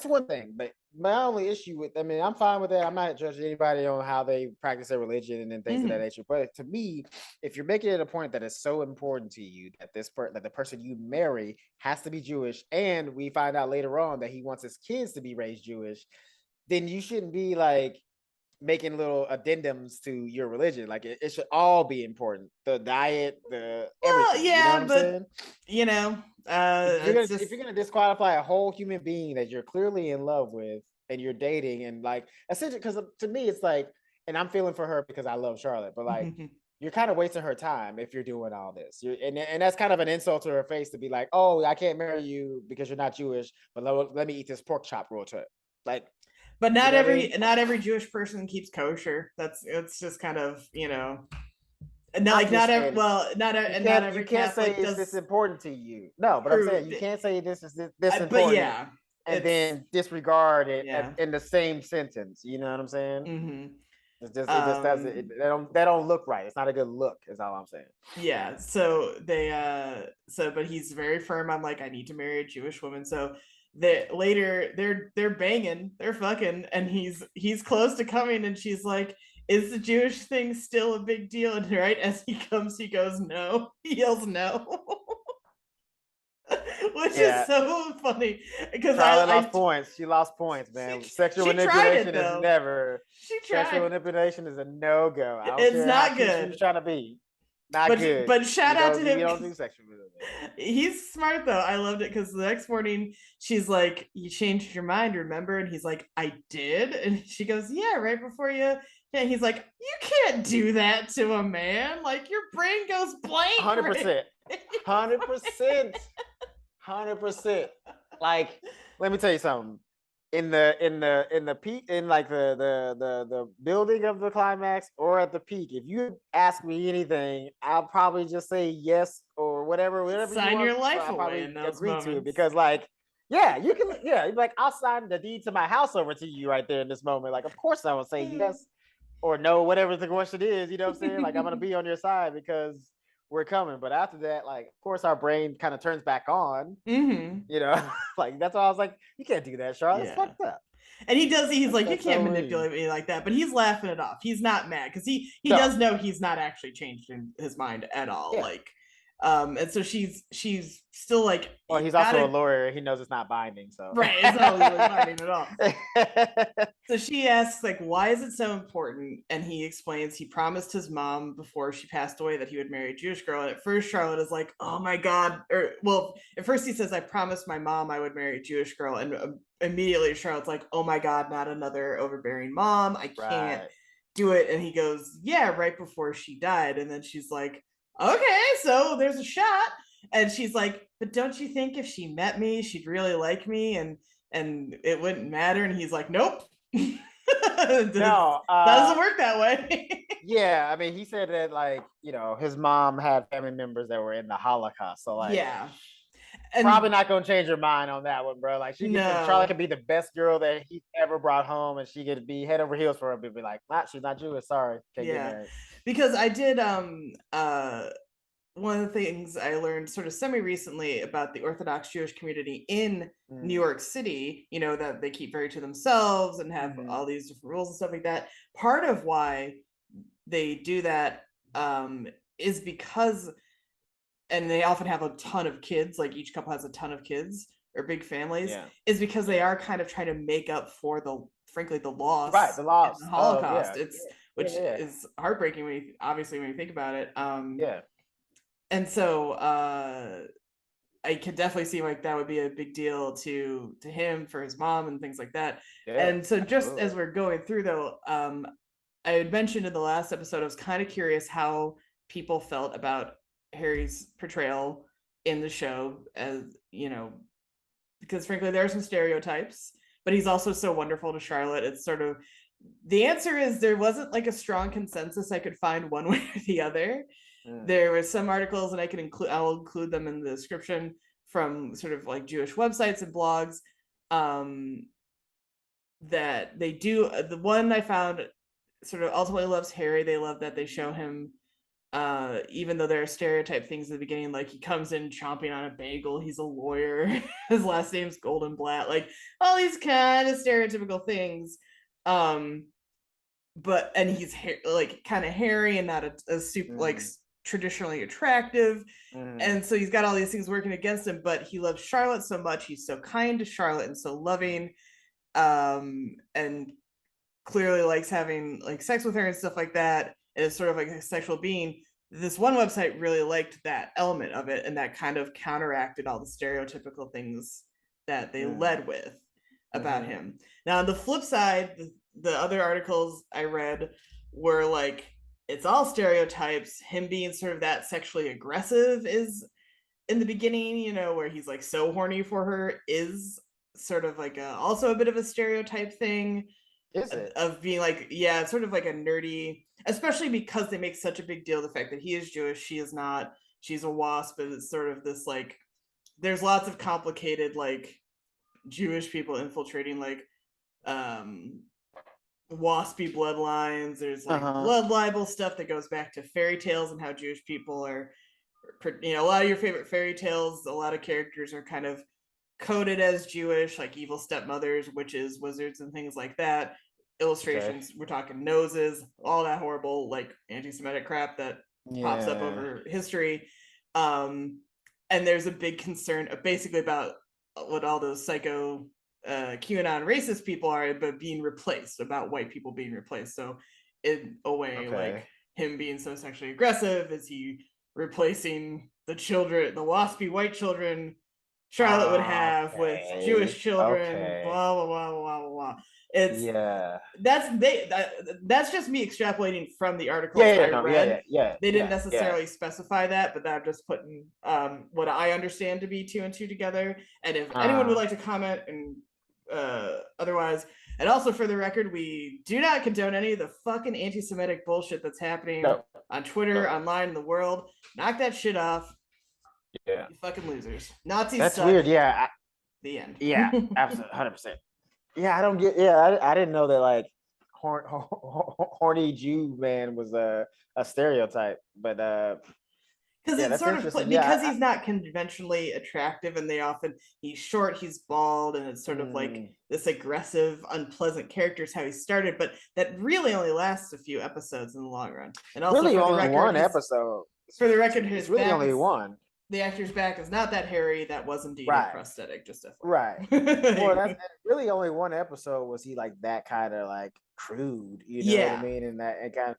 one thing. But my only issue with, I mean, I'm fine with that. I'm not judging anybody on how they practice their religion and things of that nature. But to me, if you're making it a point that is so important to you that that the person you marry has to be Jewish, and we find out later on that he wants his kids to be raised Jewish, then you shouldn't be like making little addendums to your religion. Like it should all be important. The diet, everything. If you're gonna disqualify a whole human being that you're clearly in love with and you're dating, and like essentially, because to me it's like, and I'm feeling for her because I love Charlotte, but like you're kind of wasting her time if you're doing all this. And that's kind of an insult to her face to be like, oh, I can't marry you because you're not Jewish, but let me eat this pork chop real quick. Like, but not every Jewish person keeps kosher. It's just kind of, not every Catholic you can't say it's this important to you. No, but I'm saying you can't say this is this important. And then disregard it in the same sentence. You know what I'm saying? It just doesn't. That don't look right. It's not a good look. Is all I'm saying. Yeah. So but he's very firm. I'm like, I need to marry a Jewish woman. So later they're banging, they're fucking, and he's close to coming, and she's like, is the Jewish thing still a big deal? And right as he comes, he goes, no. He yells no. Which is so funny because she lost points, man. Sexual manipulation is never. Sexual manipulation is a no-go. It's not good. She's trying to be. Not good. But shout out to him. You don't do sexual manipulation. He's smart though. I loved it because the next morning she's like, "You changed your mind, remember?" And he's like, "I did." And she goes, "Yeah, right before you." And he's like, "You can't do that to a man. Like your brain goes blank." 100%. 100%. Like, let me tell you something. In the peak, in like the building of the climax or at the peak, if you ask me anything, I'll probably just say yes or whatever sign you your life I'll away in those moments. to it, because like, you can, like, I'll sign the deed to my house over to you right there in this moment. Like, of course I will say yes or no, whatever the question is. You know what I'm saying? Like, I'm gonna be on your side because we're coming. But after that, like, of course our brain kind of turns back on. Like, that's why I was like, you can't do that, Charlotte. It's fucked up. And he's like, you can't manipulate me like that, but he's laughing it off. He's not mad because he does know he's not actually changed in his mind at all. Like, And so she's still like, well, he's also a lawyer. He knows it's not binding, so right, it's not legally binding at all. So she asks, like, why is it so important? And he explains he promised his mom before she passed away that he would marry a Jewish girl. And at first Charlotte is like, oh my God. At first he says, I promised my mom I would marry a Jewish girl. And immediately Charlotte's like, oh my God, not another overbearing mom. I can't do it. And he goes, yeah, right before she died. And then she's like, okay, so there's a shot. And she's like, but don't you think if she met me, she'd really like me and it wouldn't matter? And he's like, nope. No, doesn't work that way. Yeah, I mean, he said that, like, his mom had family members that were in the Holocaust, so like, yeah, and probably not gonna change her mind on that one, bro. Like, Charlotte could be the best girl that he ever brought home, and she could be head over heels for him, but be like, she's not Jewish, sorry, can't get married. Because I did one of the things I learned sort of semi-recently about the Orthodox Jewish community in New York City, that they keep very to themselves and have all these different rules and stuff like that. Part of why they do that is because, and they often have a ton of kids, like each couple has a ton of kids or big families, is because they are kind of trying to make up for the loss, right? The loss, the Holocaust. Which is heartbreaking when you think about it. And so I could definitely see like that would be a big deal to him, for his mom and things like that. And so just as we're going through though, I had mentioned in the last episode, I was kind of curious how people felt about Harry's portrayal in the show, as because frankly there are some stereotypes, but he's also so wonderful to Charlotte. It's sort of, the answer is there wasn't like a strong consensus I could find one way or the other. There were some articles, and I'll include them in the description, from sort of like Jewish websites and blogs, that they do. The one I found sort of ultimately loves Harry. They love that they show him, even though there are stereotype things at the beginning, like he comes in chomping on a bagel, he's a lawyer, his last name's Goldenblatt, like all these kind of stereotypical things. But he's like kind of hairy and not a super like traditionally attractive, and so he's got all these things working against him, but he loves Charlotte so much. He's so kind to Charlotte and so loving, and clearly likes having like sex with her and stuff like that, and is sort of like a sexual being. This one website really liked that element of it, and that kind of counteracted all the stereotypical things that they led with about him. Now on the flip side, the other articles I read were like, it's all stereotypes. Him being sort of that sexually aggressive is in the beginning, where he's like so horny for her, is sort of like also a bit of a stereotype thing. Is it? Of being like, it's sort of like a nerdy, especially because they make such a big deal of the fact that he is Jewish, she is not, she's a WASP, but it's sort of this like, there's lots of complicated like Jewish people infiltrating like waspy bloodlines. There's like blood libel stuff that goes back to fairy tales and how Jewish people are, a lot of your favorite fairy tales, a lot of characters are kind of coded as Jewish, like evil stepmothers, witches, wizards, and things like that. Illustrations, we're talking noses, all that horrible like anti-Semitic crap that pops up over history. And there's a big concern basically about what all those psycho QAnon racist people are, but being replaced, about white people being replaced. So in a way, like him being so sexually aggressive, is he replacing the children, the waspy white children Charlotte would have with Jewish children, blah blah blah blah blah blah. It's that's just me extrapolating from the articles I read. They didn't necessarily specify that, but I'm just putting what I understand to be 2 and 2 together. And if anyone would like to comment and otherwise, and also for the record, we do not condone any of the fucking anti-Semitic bullshit that's happening on Twitter, online, in the world. Knock that shit off. You fucking losers. Nazis. That's suck. Weird. Yeah. The end. Yeah, absolutely, 100%. Yeah, I don't get. Yeah, I didn't know that like horny Jew man was a stereotype, but because it's sort of because he's not conventionally attractive, and he's short, he's bald, and it's sort of like this aggressive, unpleasant character is how he started, but that really only lasts a few episodes in the long run. And also really only one episode. For the record, it's really only one. The actor's back is not that hairy. That was indeed a prosthetic. Just right. Well, that's really only one episode was he like that kind of like crude. You know what I mean? And that and kind of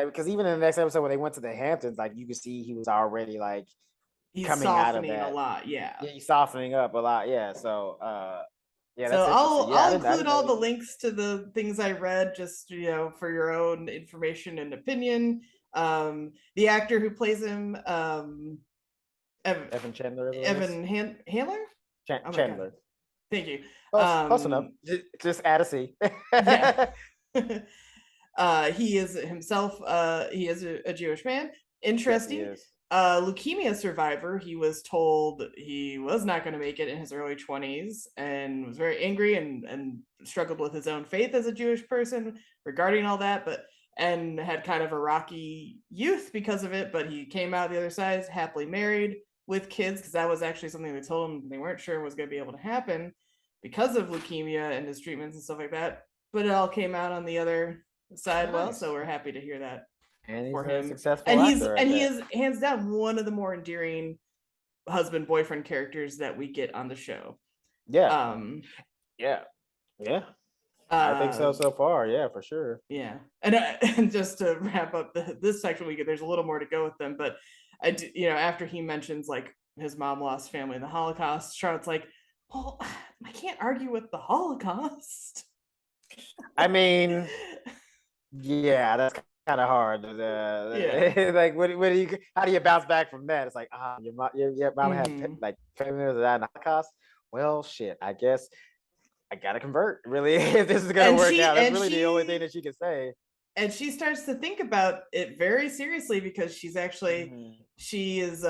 because even in the next episode when they went to the Hamptons, like you could see he was already like he's coming out of that a lot. Yeah, he's softening up a lot. Yeah, so yeah. So I'll include all the links to the things I read, just for your own information and opinion. The actor who plays him, Evan Chandler. Handler. Chandler. Thank you. Close enough. Just add a C. Yeah. He is himself. He is a Jewish man. Interesting. Yes, leukemia survivor. He was told he was not going to make it in his early 20s and was very angry and struggled with his own faith as a Jewish person regarding all that, and had kind of a rocky youth because of it. But he came out the other side, happily married with kids, because that was actually something they told him they weren't sure was going to be able to happen because of leukemia and his treatments and stuff like that. But it all came out on the other side. Nice. Well, so we're happy to hear that. And he's a successful actor. And he is hands down one of the more endearing husband boyfriend characters that we get on the show. Yeah. Yeah. I think so far. Yeah, for sure. Yeah. And just to wrap up this section, there's a little more to go with them, but after he mentions like his mom lost family in the Holocaust, Charlotte's like, well, I can't argue with the Holocaust. I mean, yeah, that's kind of hard. Like, what do you? How do you bounce back from that? It's like, your mom had like family members that died in the Holocaust. Well, shit. I guess I gotta convert. Really, if this is gonna work out, that's really the only thing that she can say. And she starts to think about it very seriously because she's actually she is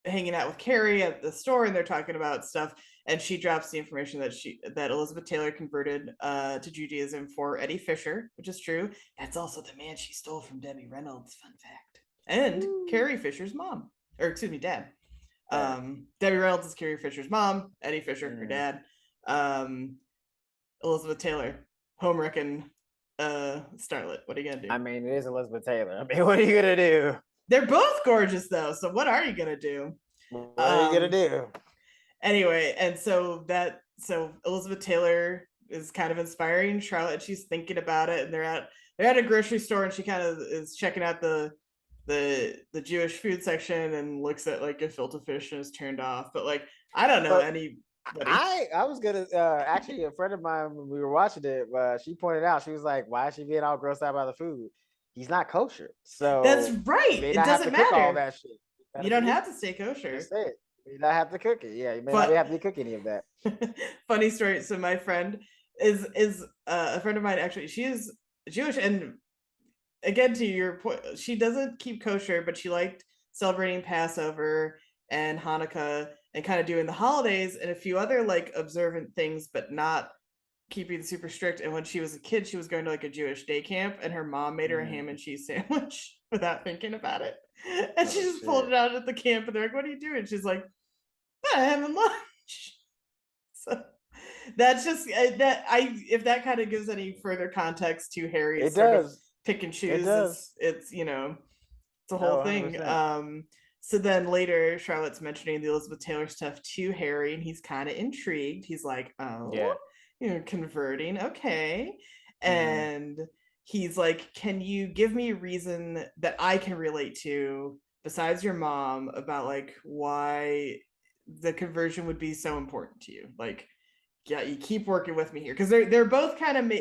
hanging out with Carrie at the store, and they're talking about stuff. And she drops the information that Elizabeth Taylor converted to Judaism for Eddie Fisher, which is true. That's also the man she stole from Debbie Reynolds. Fun fact. And Carrie Fisher's mom, or excuse me, dad. Debbie Reynolds is Carrie Fisher's mom. Eddie Fisher, her dad. Elizabeth Taylor, home-wrecking starlet. What are you gonna do? I mean, it is Elizabeth Taylor. I mean, what are you gonna do? They're both gorgeous, though. So what are you gonna do? What are you gonna do? Anyway, and so Elizabeth Taylor is kind of inspiring Charlotte. She's thinking about it, and they're at a grocery store, and she kind of is checking out the Jewish food section and looks at like gefilte fish and is turned off. But like, I don't know anybody. I was gonna actually, a friend of mine when we were watching it, she pointed out, she was like, "Why is she being all grossed out by the food? He's not kosher." So that's right. It doesn't matter. All that shit. You don't have to stay kosher. Just say it. You don't have to cook it. Yeah, you may not have to cook any of that. Funny story. So my friend is a friend of mine. Actually, she is Jewish, and again, to your point, she doesn't keep kosher, but she liked celebrating Passover and Hanukkah and kind of doing the holidays and a few other like observant things, but not keeping super strict. And when she was a kid, she was going to like a Jewish day camp, and her mom made her a ham and cheese sandwich without thinking about it. And she just pulled it out at the camp, and they're like, "What are you doing?" She's like, "I'm having lunch." So that's just if that kind of gives any further context to Harry's pick and choose. It's it's a whole thing. So then later, Charlotte's mentioning the Elizabeth Taylor stuff to Harry, and he's kind of intrigued. He's like, "Oh, converting, okay," and he's like, "Can you give me a reason that I can relate to besides your mom about like why the conversion would be so important to you? Like, yeah, you keep working with me here," because they're both kind of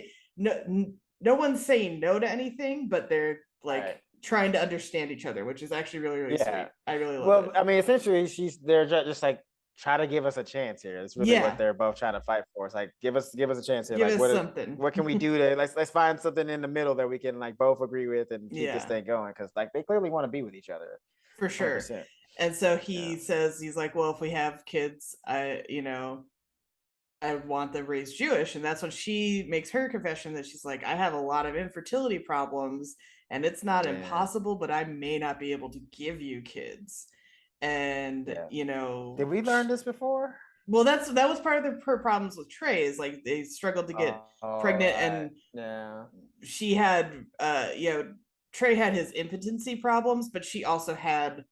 no one's saying no to anything, but they're like trying to understand each other, which is actually really, really sweet. I really love it. I mean, essentially, they're just like, try to give us a chance here. It's really what they're both trying to fight for. It's like, give us a chance here. Give like, us something. What can we do to let's find something in the middle that we can like both agree with and keep this thing going? Because like they clearly want to be with each other. For sure. 100%. And so he says, he's like, "Well, if we have kids, I want them raised Jewish." And that's when she makes her confession that she's like, "I have a lot of infertility problems, and it's not impossible, but I may not be able to give you kids." And did we learn this before? Well, that was part of her problems with Trey, is like they struggled to get pregnant, and she had Trey had his impotency problems, but she also had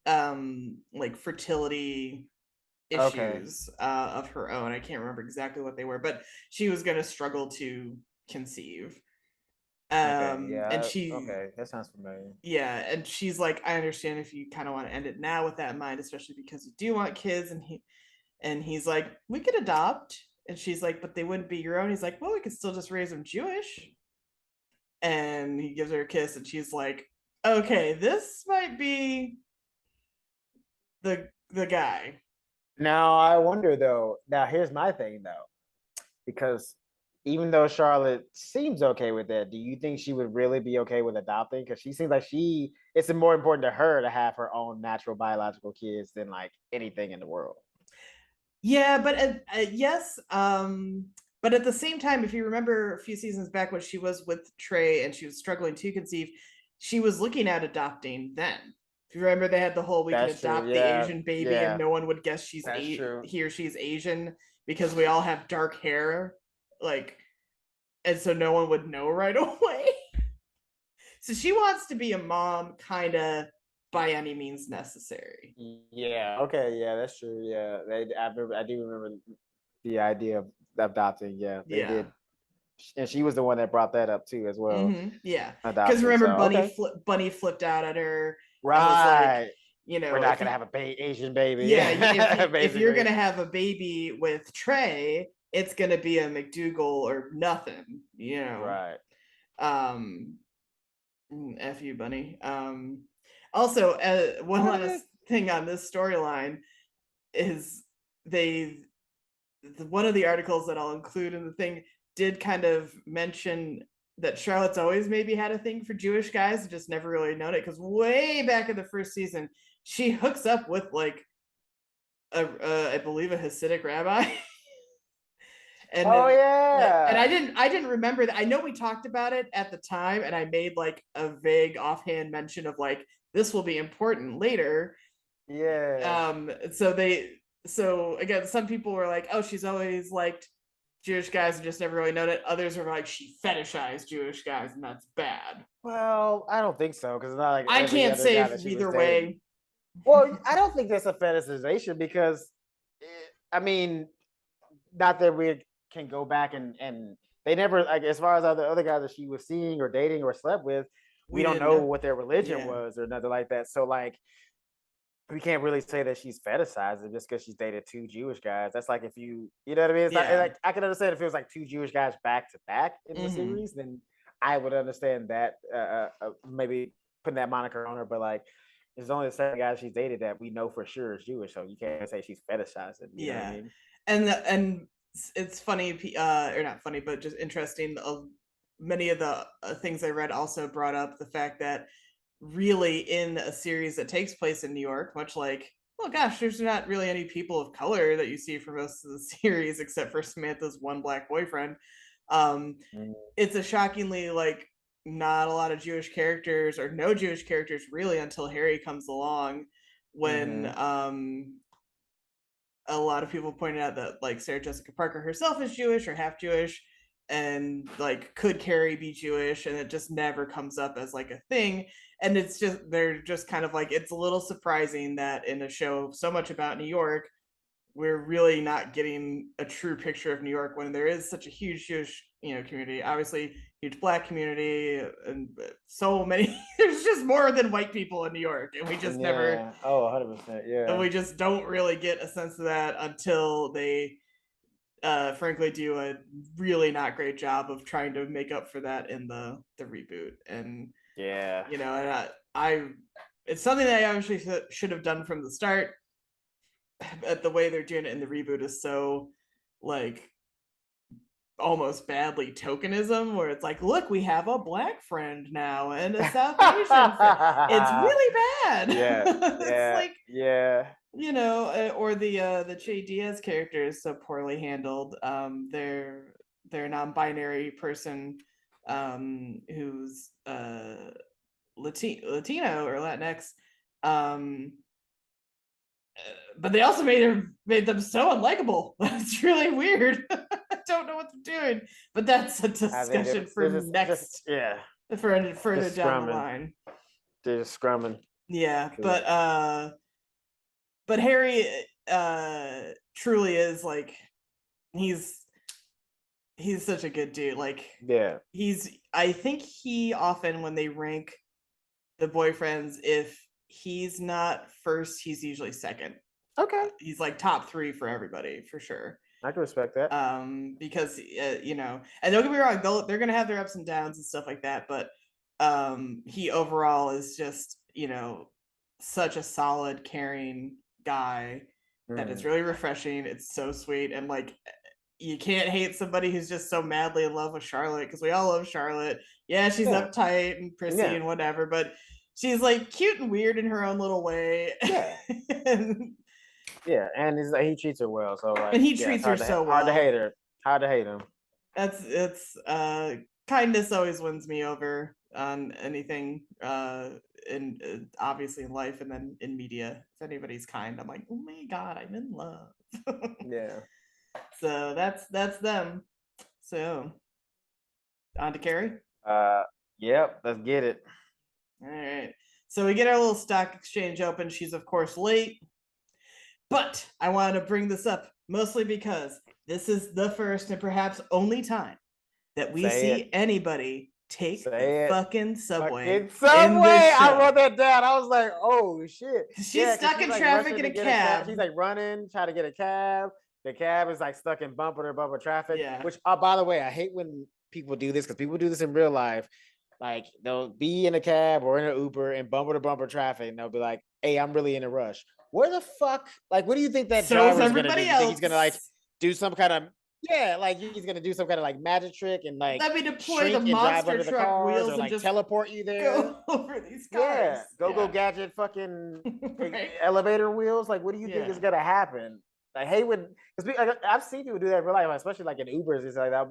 like fertility Okay. issues of her own. I can't remember exactly what they were, but she was going to struggle to conceive. Okay. And Yeah. she, Okay. That sounds familiar. yeah, and she's like, I understand if you kind of want to end it now with that in mind, especially because you do want kids. And he's like, we could adopt. And she's like, but they wouldn't be your own. He's like, well, we could still just raise them Jewish. And he gives her a kiss, and she's like, okay, this might be the guy. Now I wonder though. Now here's my thing though, because even though Charlotte seems okay with that, do you think she would really be okay with adopting? Because she seems like it's more important to her to have her own natural biological kids than like anything in the world. Yeah, but yes, but at the same time, if you remember a few seasons back when she was with Trey and she was struggling to conceive, she was looking at adopting then. If you remember, they had the whole we can That's true. adopt the Yeah. Asian baby and Yeah. no one would guess That's true. he or she's Asian because we all have dark hair, like, and so no one would know right away. So she wants to be a mom, kind of by any means necessary. Yeah. Okay. Yeah, that's true. Yeah. I do remember the idea of adopting. Yeah, they Yeah. did, and she was the one that brought that up too, as well. Yeah, because Adoption. remember, So okay. Bunny flipped out at her and was like, Right. We're not if gonna you, have a Asian baby. yeah, if you're Basically. gonna have a baby with Trey, it's gonna be a McDougal or nothing. Right. Um, F you, Bunny. Also, one last thing on this storyline is they one of the articles that I'll include in the thing did kind of mention that Charlotte's always maybe had a thing for Jewish guys, just never really known it, because way back in the first season, she hooks up with like I believe a Hasidic rabbi. And Oh then like, and yeah. I didn't remember that. I know we talked about it at the time, and I made like a vague offhand mention of like this will be important later. Yeah. So again, some people were like, oh, she's always liked Jewish guys and just never really known it. Others are like, she fetishized Jewish guys and that's bad. Well, I don't think so, because it's not like I every can't other say guy that she was either dating. way. Well, I don't think that's a fetishization because, I mean, not that we can go back and they never, like, as far as other guys that she was seeing or dating or slept with, we We don't didn't know know. what their religion Yeah. was or nothing like that. So like, we can't really say that she's fetishizing just because she's dated two Jewish guys. That's like if you know what I mean. It's not Yeah. like I can understand if it was like two Jewish guys back to back in the Mm-hmm. series, then I would understand that maybe putting that moniker on her. But like, it's only the second guy she's dated that we know for sure is Jewish, so you can't say she's fetishizing. You know what I Yeah. mean? And it's funny, or not funny, but just interesting. Many of the things I read also brought up the fact that really in a series that takes place in New York, much like, oh gosh, there's not really any people of color that you see for most of the series except for Samantha's one black boyfriend. Mm. It's a shockingly like not a lot of Jewish characters or no Jewish characters really until Harry comes along when Mm-hmm. a lot of people pointed out that like Sarah Jessica Parker herself is Jewish or half Jewish, and like could Carrie be Jewish, and it just never comes up as like a thing. And it's just they're just kind of like it's a little surprising that in a show so much about New York, we're really not getting a true picture of New York when there is such a huge Jewish community, obviously huge black community, and so many there's just more than white people in New York, and we just never Yeah. Oh, 100%. and Yeah. we just don't really get a sense of that until they frankly do a really not great job of trying to make up for that in the reboot. And Yeah. and I it's something that I actually should have done from the start, but the way they're doing it in the reboot is so like almost badly tokenism, where it's like, look, we have a black friend now and a South Asian friend. It's really bad. Yeah. It's Yeah. like, Yeah. or the Che Diaz character is so poorly handled. They're a non-binary person who's Latino or Latinx, um, but they also made them so unlikable. It's really weird. I don't know what they're doing, but that's a I think discussion for they're just next yeah. further down the line. They're just scrumming. Yeah, but Harry truly is like he's such a good dude. Like I think he often, when they rank the boyfriends, if he's not first, he's usually second. Okay. He's like top 3 for everybody for sure. I can respect that. Because you know, and don't get me wrong, they're gonna have their ups and downs and stuff like that, but he overall is just, you know, such a solid, caring guy that it's really refreshing. It's so sweet, and like you can't hate somebody who's just so madly in love with Charlotte, because we all love Charlotte. Yeah, she's uptight and prissy and whatever, but she's like cute and weird in her own little way. Yeah. and he treats her well. So like, and he treats her so well. Hard to hate her. Hard to hate him. It's kindness always wins me over on anything, in obviously in life, and then in media. If anybody's kind, I'm like, oh my god, I'm in love. Yeah. So that's them. So on to Carrie. Yep, let's get it. All right. So we get our little stock exchange open. She's of course late, but I wanted to bring this up mostly because this is the first and perhaps only time that we see anybody take the fucking subway. I wrote that down. I was like, oh shit. She's stuck in traffic in a cab. She's like running, trying to get a cab. The cab is like stuck in bumper to bumper traffic. Yeah. Which, by the way, I hate when people do this, because people do this in real life. Like, they'll be in a cab or in an Uber in bumper to bumper traffic, and they'll be like, hey, I'm really in a rush. Where the fuck? Like, what do you think that driver's gonna do? You think he's gonna like do some kind of he's gonna do some kind of like magic trick and like let me deploy the monster truck wheels or like and just teleport you there? Go over these cars. Yeah, go gadget fucking elevator wheels. Like, what do you think is gonna happen? I hate when, because I've seen people do that in real life, especially like in Ubers and stuff like that.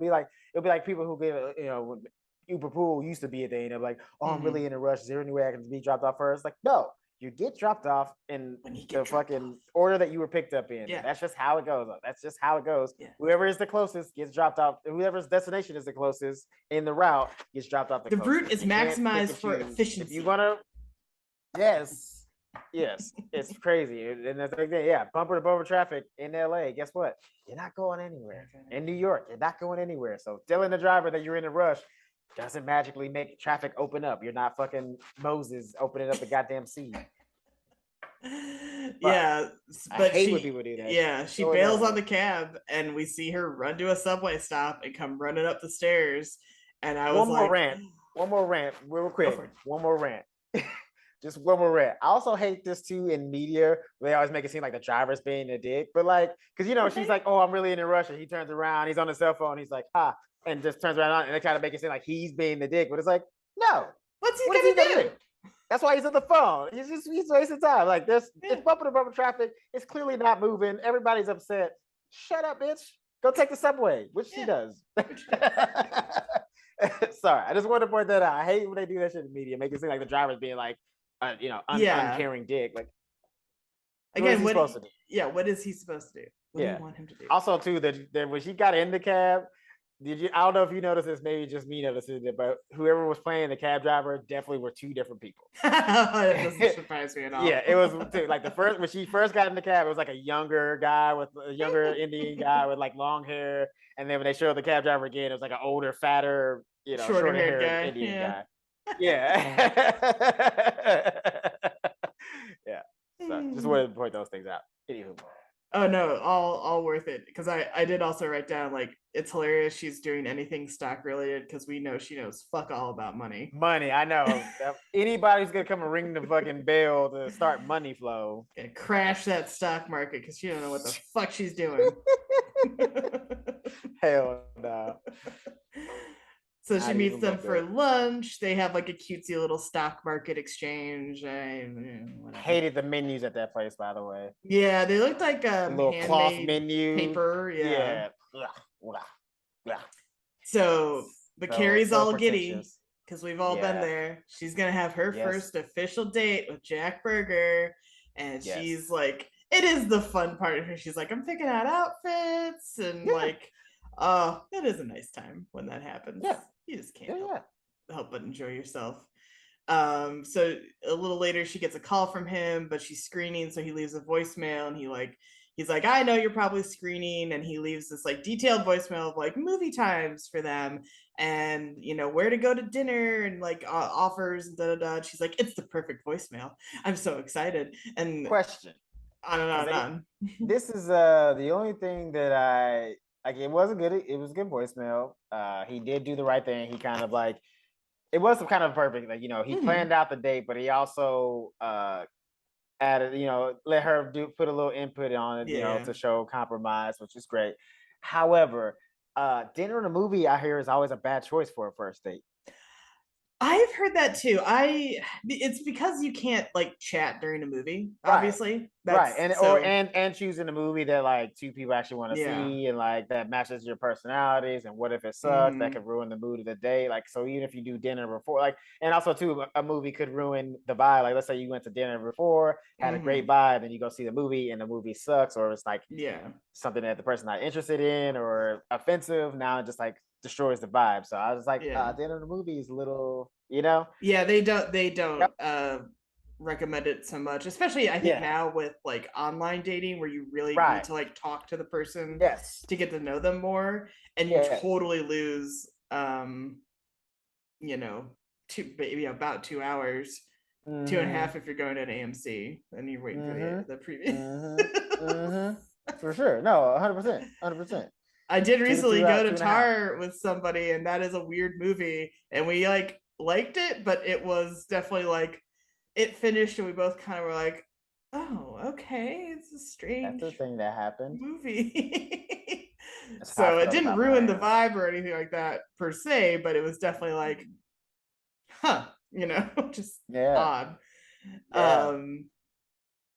It'll be like people who get, you know, when Uber Pool used to be a thing. They're like, oh, I'm really in a rush. Is there any way I can be dropped off first? Like, no, you get dropped off in the fucking order that you were picked up in. Yeah. That's just how it goes. That's just how it goes. Yeah. Whoever is the closest gets dropped off. Whoever's destination is the closest in the route gets dropped off. The route is maximized for efficiency. If you want to, yes, it's crazy. And that's like, bumper to bumper traffic in LA. Guess what? You're not going anywhere. In New York, you're not going anywhere. So telling the driver that you're in a rush doesn't magically make traffic open up. You're not fucking Moses opening up the goddamn sea. But I hate when people do that. Yeah, she bails on the cab, and we see her run to a subway stop and come running up the stairs. And I was One more rant, real quick. One more rant. Just one more rant. I also hate this too in media. They always make it seem like the driver's being a dick, but like, because you know, she's like, "Oh, I'm really in a rush," and he turns around, he's on his cell phone, he's like, "Ha," and just turns around, and they try to make it seem like he's being the dick, but it's like, no, what's he gonna do? That's why he's on the phone. He's wasting time. Like, it's bumper to bumper traffic. It's clearly not moving. Everybody's upset. Shut up, bitch. Go take the subway, which she does. Sorry, I just wanted to point that out. I hate when they do that shit in media, make it seem like the driver's being like, uncaring dick. Like, again, what is he supposed to do? Yeah, what is he supposed to do? What do you want him to do? Also, too, that when she got in the cab, I don't know if you noticed this, maybe just me noticing it, but whoever was playing the cab driver definitely were two different people. That doesn't surprise me at all. Yeah, it was too, like when she first got in the cab, it was like a younger guy with a younger Indian guy with like long hair, and then when they showed the cab driver again, it was like an older, fatter, shorter haired Indian guy. Yeah. Yeah. So just wanted to point those things out. Anywho. Oh no, all worth it. Because I did also write down, like, it's hilarious she's doing anything stock related, because we know she knows fuck all about money. Money, I know. Anybody's gonna come and ring the fucking bell to start money flow. Gonna crash that stock market because she don't know what the fuck she's doing. Hell no. So she meets them for lunch. They have like a cutesy little stock market exchange. Hated the menus at that place, by the way. Yeah, they looked like a little cloth menu paper. Yeah. So, but Carrie's all giddy because we've all been there. She's gonna have her first official date with Jack Berger, and she's like, it is the fun part of her. She's like, I'm picking out outfits, and like, oh, it is a nice time when that happens. Yeah. You just can't. help but enjoy yourself. So a little later she gets a call from him, but she's screening, so he leaves a voicemail, and he's like, I know you're probably screening, and he leaves this like detailed voicemail of like movie times for them, and where to go to dinner, and like offers and da da da. She's like, it's the perfect voicemail. I'm so excited. And Question. on and on and on. This is the only thing that I like. It was a good voicemail. He did do the right thing. He kind of like, it was kind of perfect. Like, he planned out the date, but he also added, let her put a little input on it, to show compromise, which is great. However, dinner and a movie, I hear, is always a bad choice for a first date. I've heard that too. It's because you can't like chat during a movie, obviously. Right. And choosing a movie that like two people actually want to see, and like that matches your personalities. And what if it sucks? That could ruin the mood of the day. Like, so even if you do dinner before, like, and also too, a movie could ruin the vibe. Like, let's say you went to dinner before, had a great vibe, and you go see the movie and the movie sucks, or it's like something that the person's not interested in or offensive. Now it just like destroys the vibe. So I was like, dinner and the movie is a little, Yeah, they don't recommend it so much, especially I think now with like online dating, where you really need to like talk to the person to get to know them more, and you totally lose about 2 hours, 2.5 if you're going to an AMC and you're waiting for the preview. For sure. No, 100%. I did recently go to Tar with somebody, and that is a weird movie, and we like liked it, but it was definitely like, it finished and we both kind of were like, oh, okay, it's a strange That's the thing that happened movie. So it didn't ruin the vibe or anything like that per se, but it was definitely like, just odd.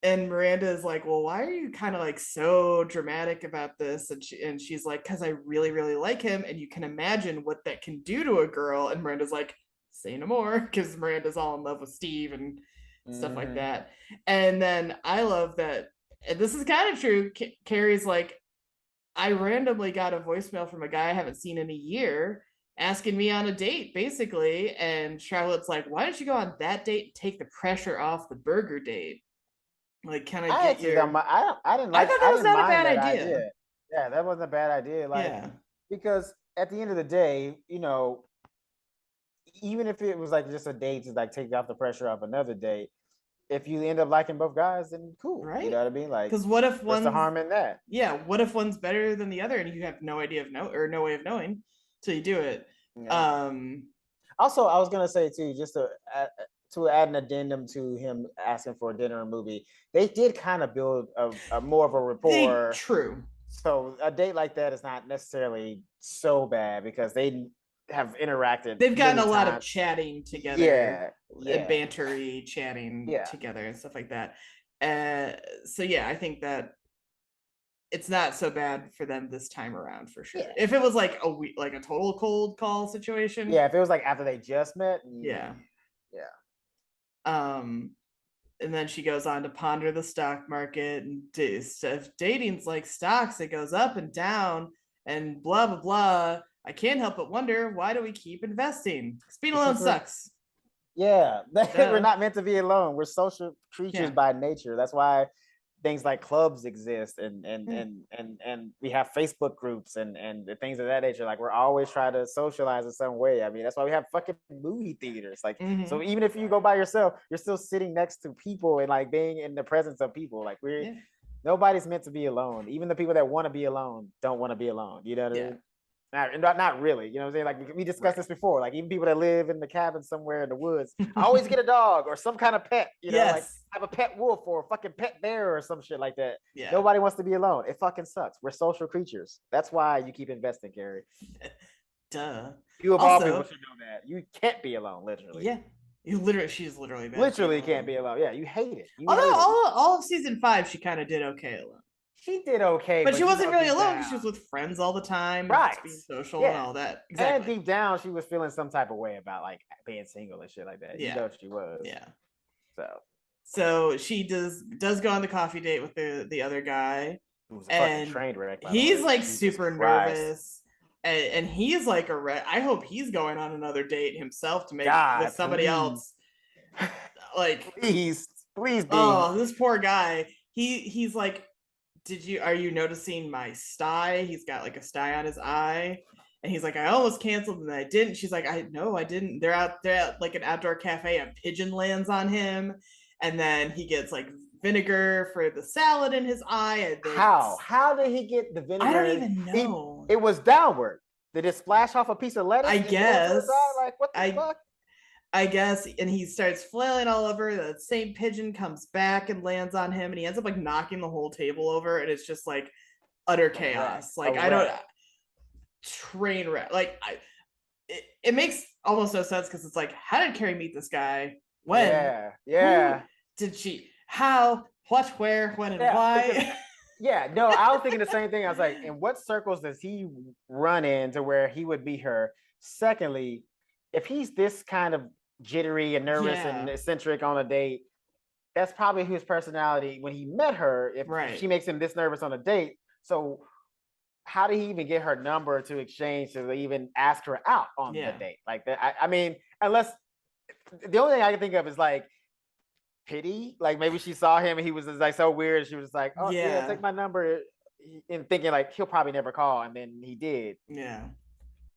And Miranda is like, well, why are you kind of like so dramatic about this? And she's like, because I really, really like him, and you can imagine what that can do to a girl. And Miranda's like, say no more, because Miranda's all in love with Steve and stuff like that. And then I love that, and this is kind of true, Carrie's like, I randomly got a voicemail from a guy I haven't seen in a year asking me on a date, basically. And Charlotte's like, why don't you go on that date and take the pressure off the burger date? Like, can I get your... I didn't like... I thought that was not a bad idea. Yeah, that wasn't a bad idea. Like, because at the end of the day, even if it was like just a date to like take off the pressure off another date, if you end up liking both guys, then cool. Right? You know what I mean? Like, because what if what's the harm in that? Yeah, what if one's better than the other and you have no idea no way of knowing till you do it? Yeah. Also, I was gonna say too, just to add an addendum to him asking for a dinner and movie, they did kind of build a more of a rapport. True. So a date like that is not necessarily so bad because they have interacted. They've gotten a lot of chatting together, and bantery chatting together and stuff like that. So yeah, I think that it's not so bad for them this time around for sure. Yeah. If it was like a total cold call situation. Yeah, if it was like after they just met. Yeah. And then she goes on to ponder the stock market, and if dating's like stocks, it goes up and down and blah blah blah. I can't help but wonder, why do we keep investing? Because being alone sucks. Yeah, we're not meant to be alone. We're social creatures by nature. That's why things like clubs exist, and we have Facebook groups and things of that nature. Like, we're always trying to socialize in some way. I mean, that's why we have fucking movie theaters. Like, so even if you go by yourself, you're still sitting next to people and like being in the presence of people. Like, nobody's meant to be alone. Even the people that want to be alone don't want to be alone. You know what I mean? Not really, you know what I'm saying? Like, we discussed this before. Like, even people that live in the cabin somewhere in the woods always get a dog or some kind of pet, like have a pet wolf or a fucking pet bear or some shit like that. Nobody wants to be alone. It fucking sucks. We're social creatures. That's why you keep investing, Carrie. Duh. You of all people should know that. You can't be alone, literally. Yeah. She's literally can't be alone. Yeah, you hate it. Although all of season 5, she kind of did okay alone. She did okay, but she wasn't really alone because she was with friends all the time, right? Being social and all that. Exactly. And deep down, she was feeling some type of way about like being single and shit like that. Yeah, she was. Yeah. So she does go on the coffee date with the other guy. It was a fucking train wreck. He's like super nervous. and he's like a wreck. I hope he's going on another date himself to make with God, somebody else. Like, please be. oh, this poor guy. He's like, are you noticing my sty? He's got like a sty on his eye. And he's like, I almost canceled and I didn't. She's like, I didn't. They're at like an outdoor cafe. A pigeon lands on him. And then he gets like vinegar for the salad in his eye. And how did he get the vinegar? I don't even know. It was downward. Did it splash off a piece of lettuce? I guess. Like, what the fuck? I guess, and he starts flailing all over. The same pigeon comes back and lands on him, and he ends up like knocking the whole table over, and it's just like utter chaos. Like, I don't train wreck. Like, it makes almost no sense because it's like, how did Carrie meet this guy? When? Yeah. Who did she? How? What? Where? When? And why? No, I was thinking the same thing. I was like, in what circles does he run in to where he would meet her? Secondly, if he's this kind of jittery and nervous and eccentric on a date, that's probably his personality when he met her. If she makes him this nervous on a date, so how did he even get her number to exchange to even ask her out on the date like that? I mean, unless the only thing I can think of is like pity, like maybe she saw him and he was just like so weird. She was just like, oh yeah, take my number, and thinking like he'll probably never call, and then he did. Yeah.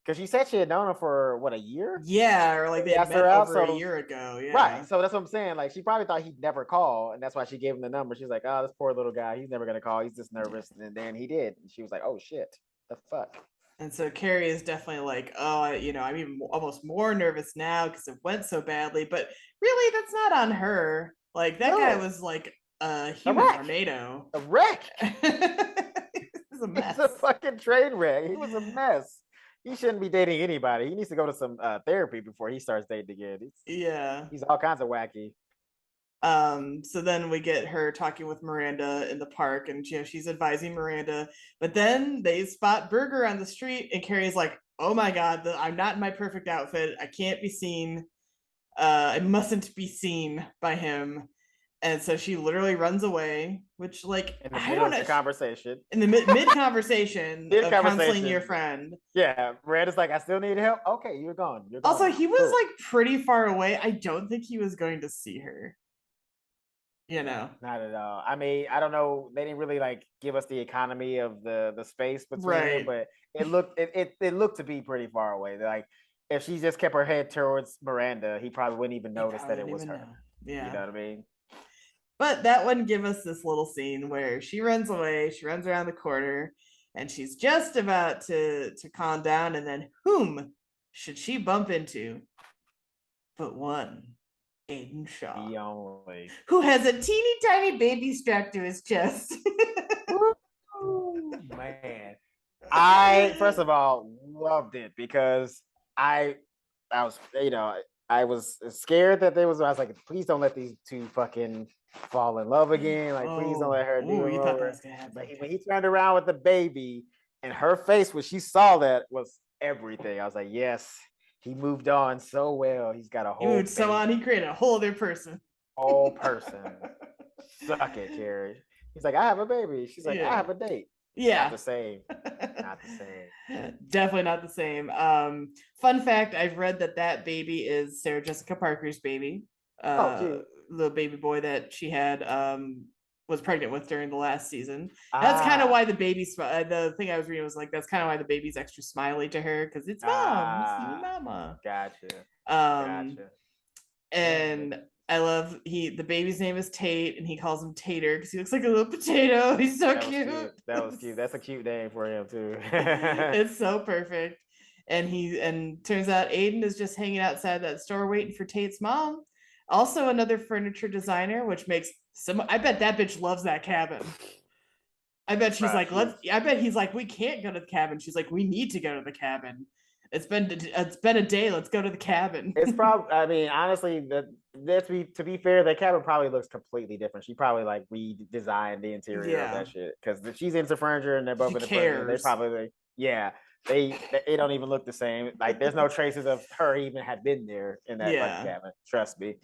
Because she said she had known him for what, a year? Yeah, or like they had met over a year ago. Yeah. Right. So that's what I'm saying. Like she probably thought he'd never call, and that's why she gave him the number. She's like, oh, this poor little guy, he's never gonna call. He's just nervous. And then he did. And she was like, oh shit, the fuck. And so Carrie is definitely like, oh, I'm even almost more nervous now because it went so badly. But really, that's not on her. Like that guy was like a human tornado. A wreck. He's a mess. He's a fucking train wreck. He was a mess. He shouldn't be dating anybody. He needs to go to some therapy before he starts dating again. He's all kinds of wacky. So then we get her talking with Miranda in the park, and she's advising Miranda. But then they spot Burger on the street, and Carrie's like, "Oh my god, I'm not in my perfect outfit. I can't be seen. I mustn't be seen by him." And so she literally runs away, which, like, in the middle of the conversation. In the mid conversation of counseling your friend. Yeah, Miranda's like, I still need help. Okay, you're gone. Also, he was like pretty far away. I don't think he was going to see her. Not at all. I mean, I don't know. They didn't really like give us the economy of the space between them, but it looked to be pretty far away. Like, if she just kept her head towards Miranda, he probably wouldn't even notice that it was her. Yeah, you know what I mean. But that wouldn't give us this little scene where she runs away, she runs around the corner, and she's just about to calm down, and then whom should she bump into? But one, Aiden Shaw. The only. Who has a teeny tiny baby strapped to his chest. Man. I, first of all, loved it because I was, I was scared that I was like, please don't let these two fucking fall in love again. Like, please don't let her do it. But when he turned around with the baby, and her face when she saw that was everything. I was like, yes, he moved on so well. He's got a whole. He moved so on. He created a whole other person. Whole person. Suck it, Carrie. He's like, I have a baby. She's like, I have a date. Yeah. Not the same. Not the same. Definitely not the same. Fun fact, I've read that baby is Sarah Jessica Parker's baby. The baby boy that she had was pregnant with during the last season. That's kind of why the baby's the thing I was reading was like, that's kind of why the baby's extra smiley to her, because it's mom. It's mama. Gotcha. And I love the baby's name is Tate, and he calls him Tater because he looks like a little potato. He's so cute. That was cute. That's a cute name for him too. It's so perfect. And turns out Aiden is just hanging outside that store waiting for Tate's mom. Also another furniture designer, which makes I bet that bitch loves that cabin. I bet she's like, I bet he's like, we can't go to the cabin. She's like, we need to go to the cabin. It's been a day. Let's go to the cabin. It's probably, I mean, honestly, to be fair, the cabin probably looks completely different. She probably like redesigned the interior of that shit because she's into furniture and they're both into furniture. They probably, they don't even look the same. Like, there's no traces of her even had been there in that fucking cabin. Trust me.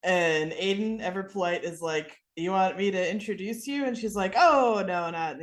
And Aiden, ever polite, is like, "You want me to introduce you?" And she's like, "Oh no, not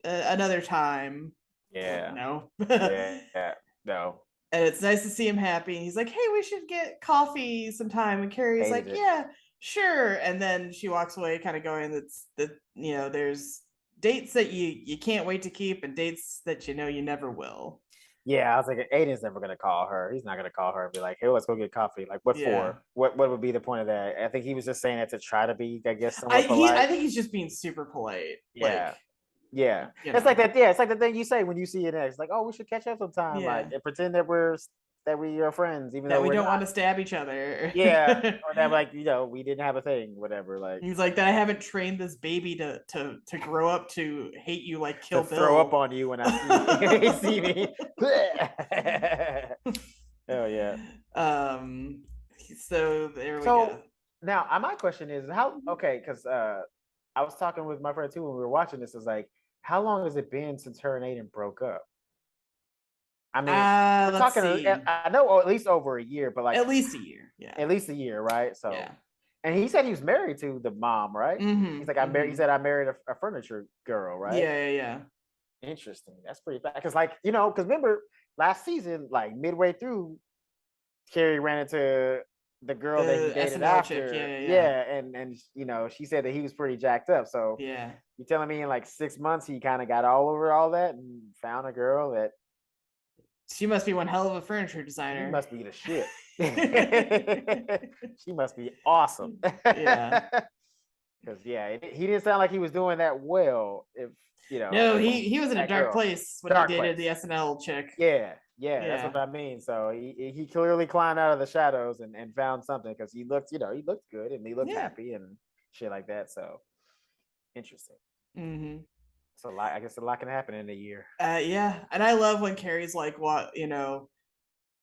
another time." Yeah. No. Yeah. No. And it's nice to see him happy. And he's like, hey, we should get coffee sometime. And Carrie's Hated like, it. yeah, sure. And then she walks away, kind of going, there's dates that you can't wait to keep and dates that you never will. Yeah, I was like, Aiden's never gonna call her. He's not gonna call her and be like, "Hey, let's go get coffee." Like, what for? What would be the point of that? I think he was just saying that to try to be, I guess, somewhat polite. I think he's just being super polite. Yeah, Like, yeah. It's like that. Yeah, it's like the thing you say when you see an ex, like, "Oh, we should catch up sometime." Like, and pretend that we are friends, even that though we don't not. want to stab each other. Yeah, or that like we didn't have a thing, whatever. Like he's like that. I haven't trained this baby to grow up to hate you like Kill Bill. Throw up on you when I see me. Oh yeah. So there we go. Now, my question is how? Okay, because I was talking with my friend too when we were watching this. Is like, how long has it been since her and Aiden broke up? I mean, we're talking. See. I know at least over a year, but like at least a year. Yeah, at least a year, right? So, yeah. And he said he was married to the mom, right? Mm-hmm, He's like, I married. He said I married a furniture girl, right? Yeah. Interesting. That's pretty bad. Because like because remember last season, like midway through, Carrie ran into the girl that he dated SNL after. chick, and she said that he was pretty jacked up. So yeah, you telling me in like 6 months he kind of got all over all that and found a girl that she must be one hell of a furniture designer. She must be the shit. She must be awesome. Yeah. Because he didn't sound like he was doing that well. If no, he was in a dark place when he dated the SNL chick. Yeah, that's what I mean. So he clearly climbed out of the shadows and found something because he looked good and he looked happy and shit like that. So interesting. Mm-hmm. So I guess a lot can happen in a year. Yeah, and I love when Carrie's like,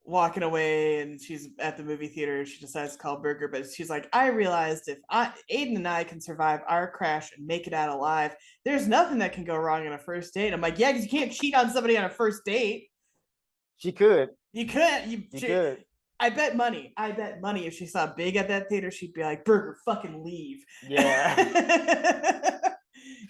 walking away and she's at the movie theater and she decides to call Burger, but she's like, I realized if Aiden and I can survive our crash and make it out alive, there's nothing that can go wrong on a first date. I'm like, yeah, because you can't cheat on somebody on a first date. She could. You could. You could. I bet money if she saw Big at that theater, she'd be like, Burger, fucking leave. Yeah.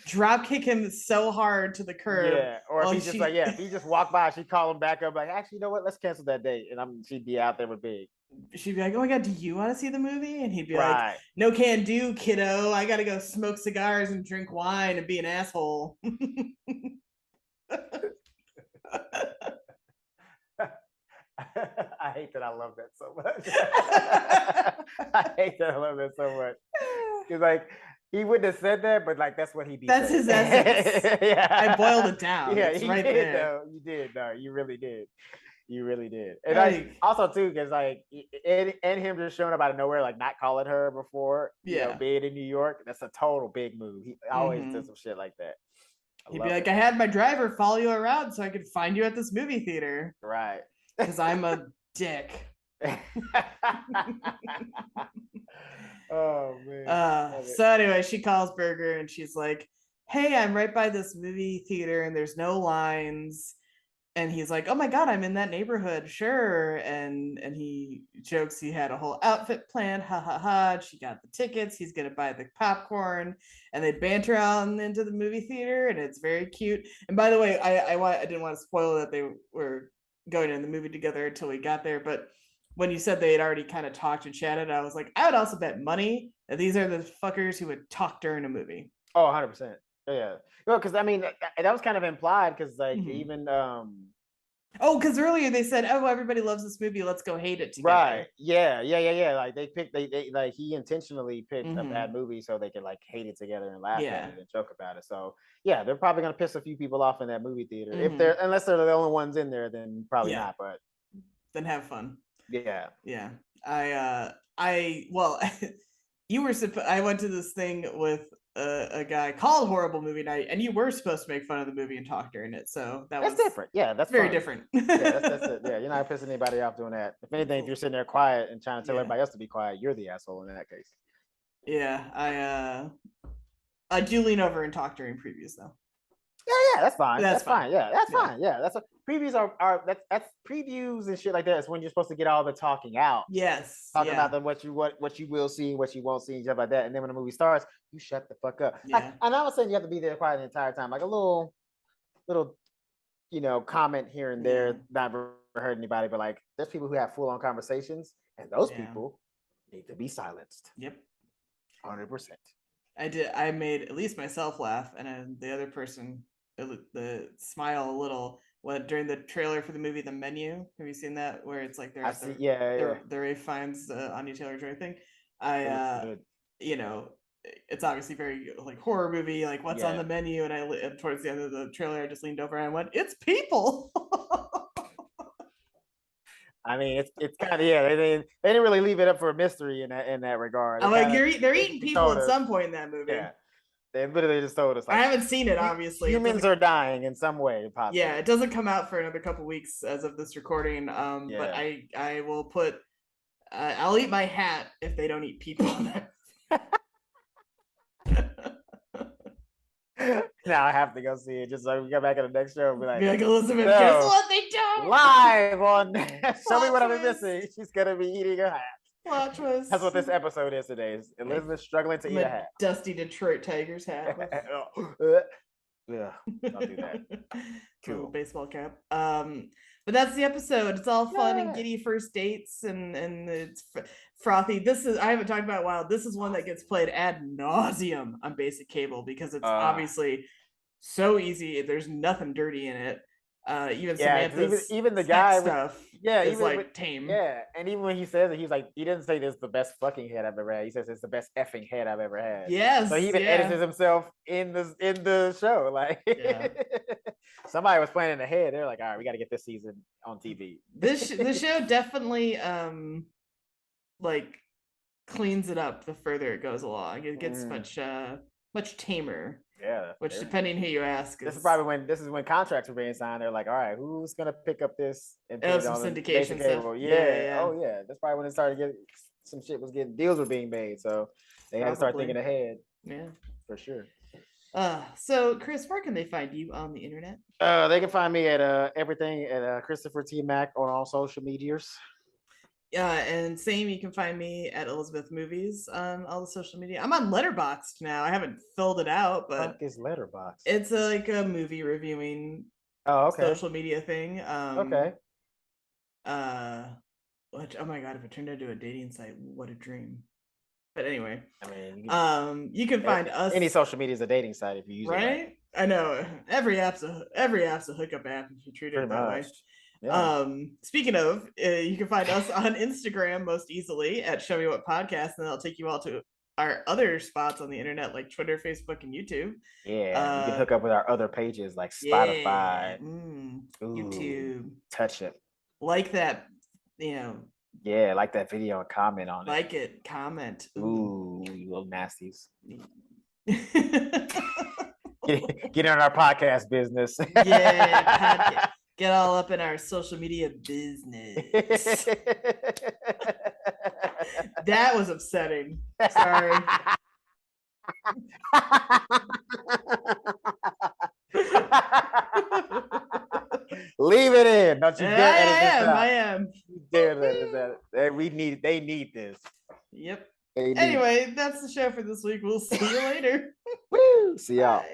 Drop kick him so hard to the curb. Yeah, or if he just walked by, she'd call him back up like, actually, you know what? Let's cancel that date, and she'd be out there with Big. She'd be like, oh my god, do you want to see the movie? And he'd be like, no can do, kiddo. I gotta go smoke cigars and drink wine and be an asshole. I hate that I love that so much. I hate that I love that so much. Because like he wouldn't have said that, but like that's what he'd be. That's saying. His essence. Yeah, I boiled it down. Yeah, it's right did, there. though. You did. No, you really did. You really did. And like also too, because like and him just showing up out of nowhere, like not calling her before, being in New York, that's a total big move. He always does some shit like that. He'd be like, I had my driver follow you around so I could find you at this movie theater. Right. Because I'm a dick. Oh man. So anyway, she calls Burger and she's like, hey, I'm right by this movie theater and there's no lines. And he's like, oh my god, I'm in that neighborhood, sure. And he jokes he had a whole outfit planned, ha ha ha. She got the tickets, he's gonna buy the popcorn, and they banter on into the movie theater, and it's very cute. And by the way, I didn't want to spoil that they were going in the movie together until we got there, but when you said they had already kind of talked and chatted, I was like, I would also bet money that these are the fuckers who would talk during a movie. Oh, 100%. Yeah. Well, because I mean, that was kind of implied because like even because earlier they said, oh, everybody loves this movie, let's go hate it together. Right. Yeah. Like they like he intentionally picked a bad movie so they could like hate it together and laugh at it and joke about it. So yeah, they're probably gonna piss a few people off in that movie theater. Unless they're the only ones in there, then probably not. But then have fun. Yeah. You were I went to this thing with a guy called Horrible Movie Night, and you were supposed to make fun of the movie and talk during it. So that's different. Yeah, that's very different. Yeah, that's it. Yeah, you're not pissing anybody off doing that. If anything, if you're sitting there quiet and trying to tell everybody else to be quiet, you're the asshole in that case. Yeah, I do lean over and talk during previews though. Yeah, that's fine. That's fine. Yeah, that's fine. Yeah, that's what previews are. That's previews and shit like that. It's when you're supposed to get all the talking out. Yes, talking about what you will see, what you won't see, and stuff like that. And then when the movie starts, you shut the fuck up. Yeah. And I was saying you have to be there quiet the entire time, like a little comment here and there, not hurt anybody, but like there's people who have full-on conversations, and those people need to be silenced. Yep. 100%. I made at least myself laugh, and then the other person the smile a little during the trailer for the movie The Menu. Have you seen that, where it's like the Ray finds the Anya Taylor-Joy thing? It's obviously very like horror movie, like what's on the menu, and towards the end of the trailer I just leaned over and I went, it's people. I mean, it's kind of they didn't really leave it up for a mystery in that regard. I'm like, they're eating people at some point in that movie. Yeah, they literally just told us. Like, I haven't seen it, obviously. Humans are dying in some way, possibly. Yeah, it doesn't come out for another couple weeks as of this recording. But I will put. I'll eat my hat if they don't eat people. Now I have to go see it just so we get back in the next show and be like Elizabeth, guess what they don't? Live on Show Me What I've Been Missing. She's gonna be eating a hat. Plot twist. That's what this episode is today. Is Elizabeth struggling to eat a hat. Dusty Detroit Tigers hat. Yeah, I'll do that. Cool baseball cap. But that's the episode. It's all fun and giddy first dates, and it's frothy. I haven't talked about it in a while. This is one that gets played ad nauseum on basic cable because it's obviously so easy. There's nothing dirty in it. Even Samantha's even the guy stuff is like tame. Yeah, and even when he says it, he's like, he didn't say this is the best fucking head I've ever had. He says it's the best effing head I've ever had. Yes. So he even edits himself in the show. Like somebody was planning ahead. They're like, all right, we got to get this season on TV. The show definitely like cleans it up the further it goes along. It gets much tamer. Yeah, which depending who you ask, this is when contracts were being signed. They're like, all right, who's gonna pick up this and put it on syndication stuff? Yeah. Oh yeah, that's probably when it started getting deals were being made. So they had to start thinking ahead. Yeah, for sure. So Chris, where can they find you on the internet? They can find me at everything at Christopher T. Mack on all social medias. And same, you can find me at Elizabeth Movies on all the social media. I'm on Letterboxd now. I haven't filled it out, but what is Letterboxd? It's like a movie reviewing social media thing. Okay. Which, oh my god, if it turned into a dating site, what a dream. But anyway, I mean, you can find us. Any social media is a dating site if you use it right. I know every app's a hookup app if you treat it that way. Yeah. Speaking of, you can find us on Instagram most easily at Show Me What Podcast, and that'll take you all to our other spots on the internet like Twitter, Facebook, and YouTube. Yeah, you can hook up with our other pages like Spotify, YouTube. Touch it, like that, Yeah, like that video and comment on it. Like it, comment. Ooh, you little nasties. Get in our podcast business. Yeah, get all up in our social media business. That was upsetting. Sorry. Leave it in. Don't you dare edit this out. I am. Dare edit that. They need this. Yep. Anyway, that's the show for this week. We'll see you later. Woo! See y'all.